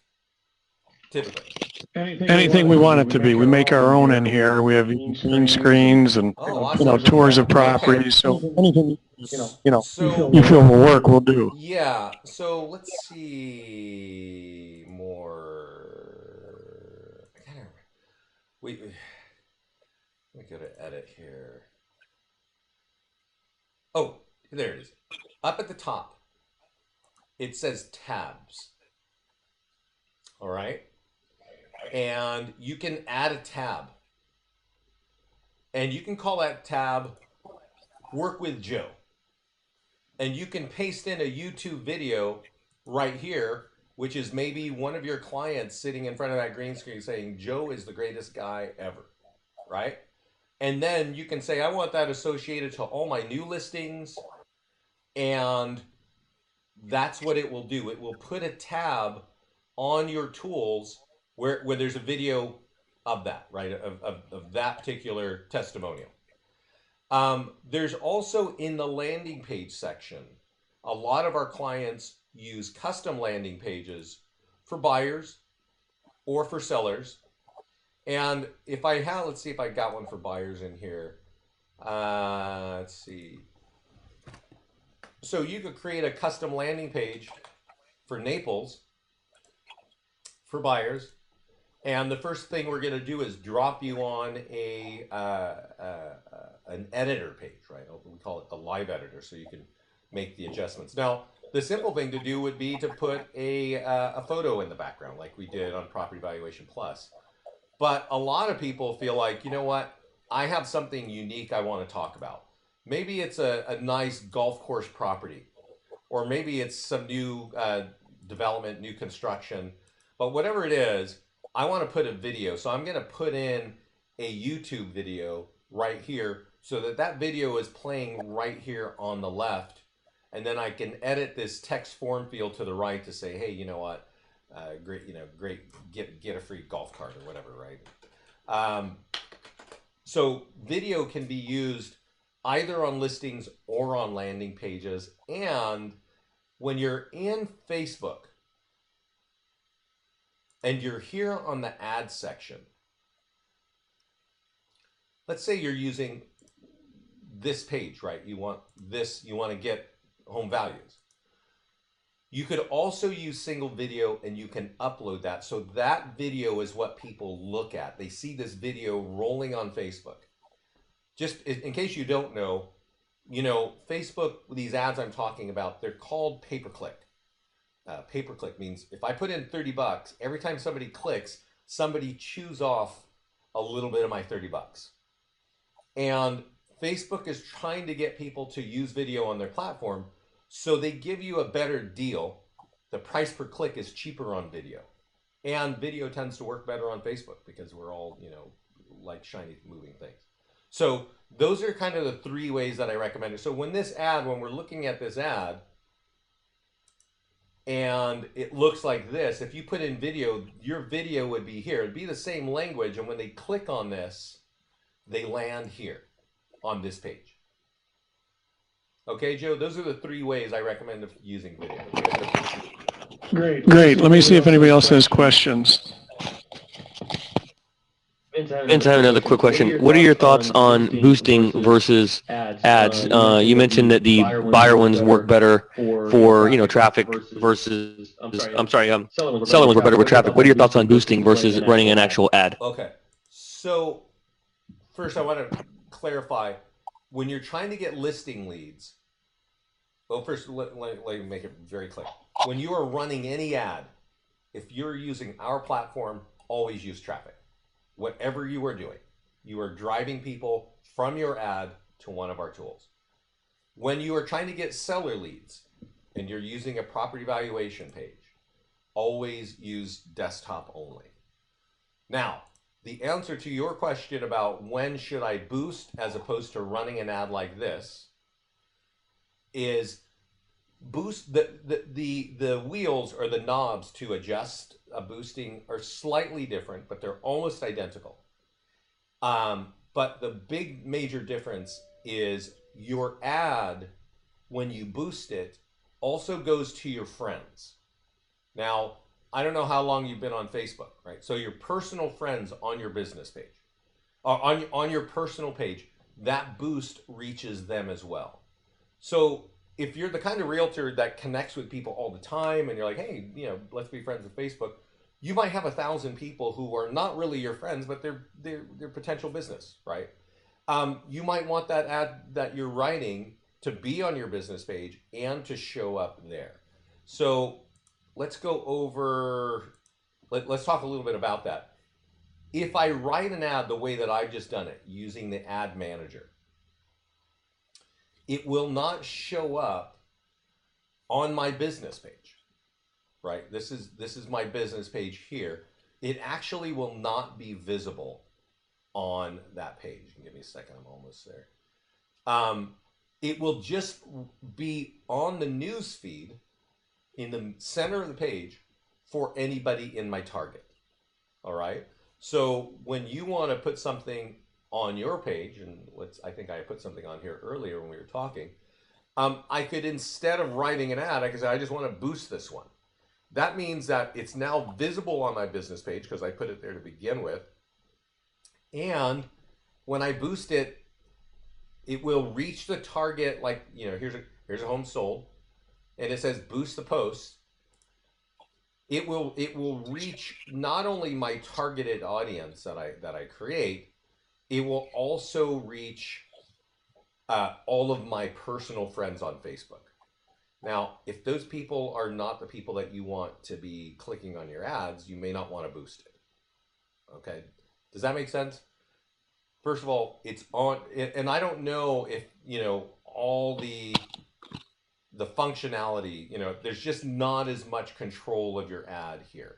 typically? Anything we want it to be. We make our own in here. We have green screens and awesome. tours of properties. So anything So you feel will work, we'll do. Yeah. So let's see more. Let me go to edit here. Oh, there it is. Up at the top, it says tabs. All right. And you can add a tab. And you can call that tab Work with Joe. And you can paste in a YouTube video right here, which is maybe one of your clients sitting in front of that green screen saying, Joe is the greatest guy ever, right? And then you can say, I want that associated to all my new listings. And that's what it will do. It will put a tab on your tools where there's a video of that, right? Of that particular testimonial. There's also in the landing page section, a lot of our clients use custom landing pages for buyers or for sellers. And if I have, let's see if I got one for buyers in here. Let's see. So you could create a custom landing page for Naples for buyers. And the first thing we're going to do is drop you on an editor page, right? We call it the live editor, so you can make the adjustments. Now, the simple thing to do would be to put a photo in the background, like we did on Property Valuation Plus. But a lot of people feel like, you know what? I have something unique I want to talk about. Maybe it's a nice golf course property, or maybe it's some new development, new construction. But whatever it is, I want to put a video. So I'm going to put in a YouTube video right here so that video is playing right here on the left. And then I can edit this text form field to the right to say, hey, you know what? Great, get a free golf cart or whatever, right? So video can be used either on listings or on landing pages. And when you're in Facebook and you're here on the ad section, let's say you're using this page, right? You want to get home values. You could also use single video and you can upload that. So that video is what people look at. They see this video rolling on Facebook. Just in case you don't know, Facebook, these ads I'm talking about, they're called pay-per-click. Pay-per-click means if I put in $30, every time somebody clicks, somebody chews off a little bit of my $30. And Facebook is trying to get people to use video on their platform, so they give you a better deal. The price per click is cheaper on video. And video tends to work better on Facebook because we're all, like shiny moving things. So those are kind of the 3 ways that I recommend it. So when we're looking at this ad, and it looks like this, if you put in video, your video would be here. It'd be the same language, and when they click on this, they land here on this page. Okay, Joe, those are the 3 ways I recommend using video. Great. Let me see if anybody else has questions. Vince, I have another quick question. What are your thoughts on boosting versus ads? You mentioned that the buyer ones work better for traffic versus seller ones work better with traffic. What are your thoughts on boosting versus running an actual ad? Okay, so first I want to clarify, when you're trying to get listing leads, first let me make it very clear. When you are running any ad, if you're using our platform, always use traffic. Whatever you are doing, you are driving people from your ad to one of our tools. When you are trying to get seller leads and you're using a property valuation page, always use desktop only. Now, the answer to your question about when should I boost as opposed to running an ad like this is boost. The wheels or the knobs to adjust a boosting are slightly different, but they're almost identical. But the big major difference is your ad, when you boost it, also goes to your friends. Now, I don't know how long you've been on Facebook, right? So your personal friends on your business page, on your personal page, that boost reaches them as well. So if you're the kind of realtor that connects with people all the time and you're like, hey, let's be friends with Facebook, you might have 1,000 people who are not really your friends, but they're potential business, right? You might want that ad that you're writing to be on your business page and to show up there. So let's go over, let's talk a little bit about that. If I write an ad the way that I've just done it, using the ad manager, it will not show up on my business page, right? This is my business page here. It actually will not be visible on that page. Give me a second, I'm almost there. It will just be on the news feed in the center of the page for anybody in my target, all right? So when you want to put something on your page, and I think I put something on here earlier when we were talking, I could, instead of writing an ad, I could say, I just want to boost this one. That means that it's now visible on my business page because I put it there to begin with. And when I boost it, it will reach the target, like, here's a home sold, and it says boost the post. It will reach not only my targeted audience that I create, it will also reach all of my personal friends on Facebook. Now, if those people are not the people that you want to be clicking on your ads, you may not want to boost it. Okay, does that make sense? First of all, it's on, and I don't know if all the functionality. There's just not as much control of your ad here.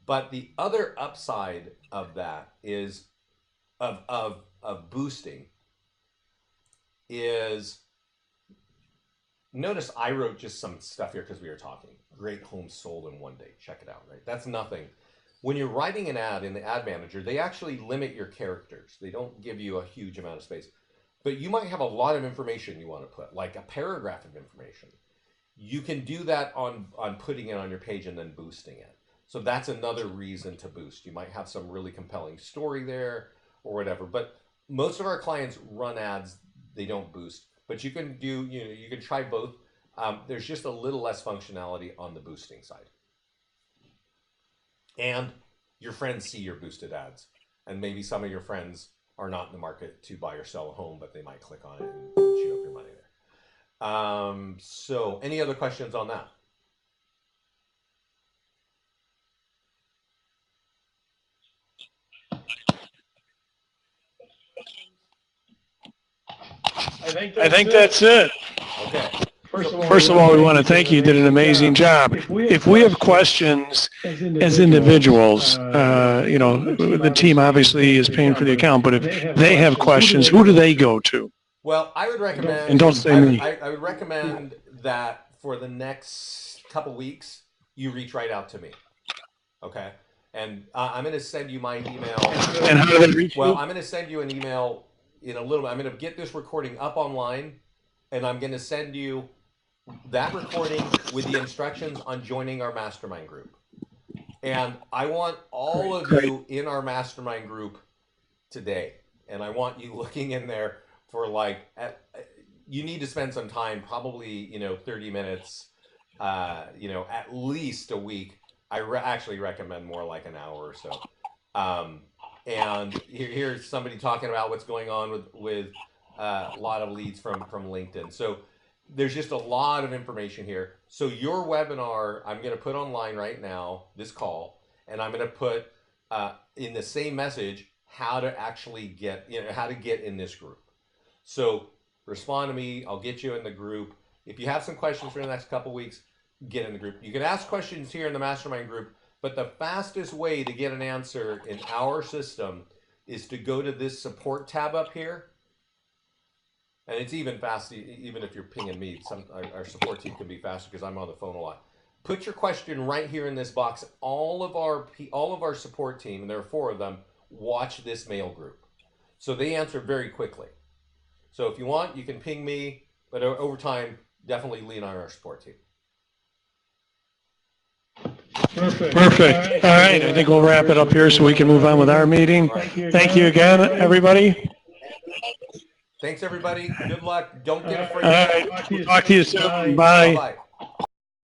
But the other upside of that is of boosting is, notice I wrote just some stuff here because we were talking. Great homes sold in one day. Check it out, right? That's nothing. When you're writing an ad in the ad manager, they actually limit your characters. They don't give you a huge amount of space. But you might have a lot of information you want to put, like a paragraph of information. You can do that on putting it on your page and then boosting it. So that's another reason to boost. You might have some really compelling story there or whatever. But most of our clients run ads, they don't boost. But you can do, you can try both. There's just a little less functionality on the boosting side. And your friends see your boosted ads. And maybe some of your friends are not in the market to buy or sell a home, but they might click on it and chew up your money there. So any other questions on that? I think that's it. Okay. First of all, we want to thank you. You did an amazing job. If we have questions as individuals, the team obviously is paying for the account, but if they have questions, who do they go to? Well, I would recommend, and don't say me. I would recommend that for the next couple weeks, you reach right out to me. Okay. And I'm going to send you my email. And how do they reach you? Well, I'm going to send you an email in a little bit. I'm going to get this recording up online, and I'm going to send you that recording with the instructions on joining our mastermind group. And I want all of you in our mastermind group today. And I want you looking in there for you need to spend some time, probably, 30 minutes, at least a week. I actually recommend more like an hour or so. And here's somebody talking about what's going on with a lot of leads from LinkedIn. So there's just a lot of information here. So your webinar, I'm going to put online right now, this call, and I'm going to put in the same message how to actually get, how to get in this group. So respond to me. I'll get you in the group. If you have some questions for the next couple weeks, get in the group. You can ask questions here in the mastermind group, but the fastest way to get an answer in our system is to go to this support tab up here. And it's even fast, even if you're pinging me, our support team can be faster because I'm on the phone a lot. Put your question right here in this box. All of our support team, and there are 4 of them, watch this mail group. So they answer very quickly. So if you want, you can ping me, but over time, definitely lean on our support team. Perfect. All right. I think we'll wrap it up here so we can move on with our meeting. Thank you again, everybody. Thanks, everybody. Good luck. Don't get afraid. All right. Talk to you soon. Bye. Bye-bye.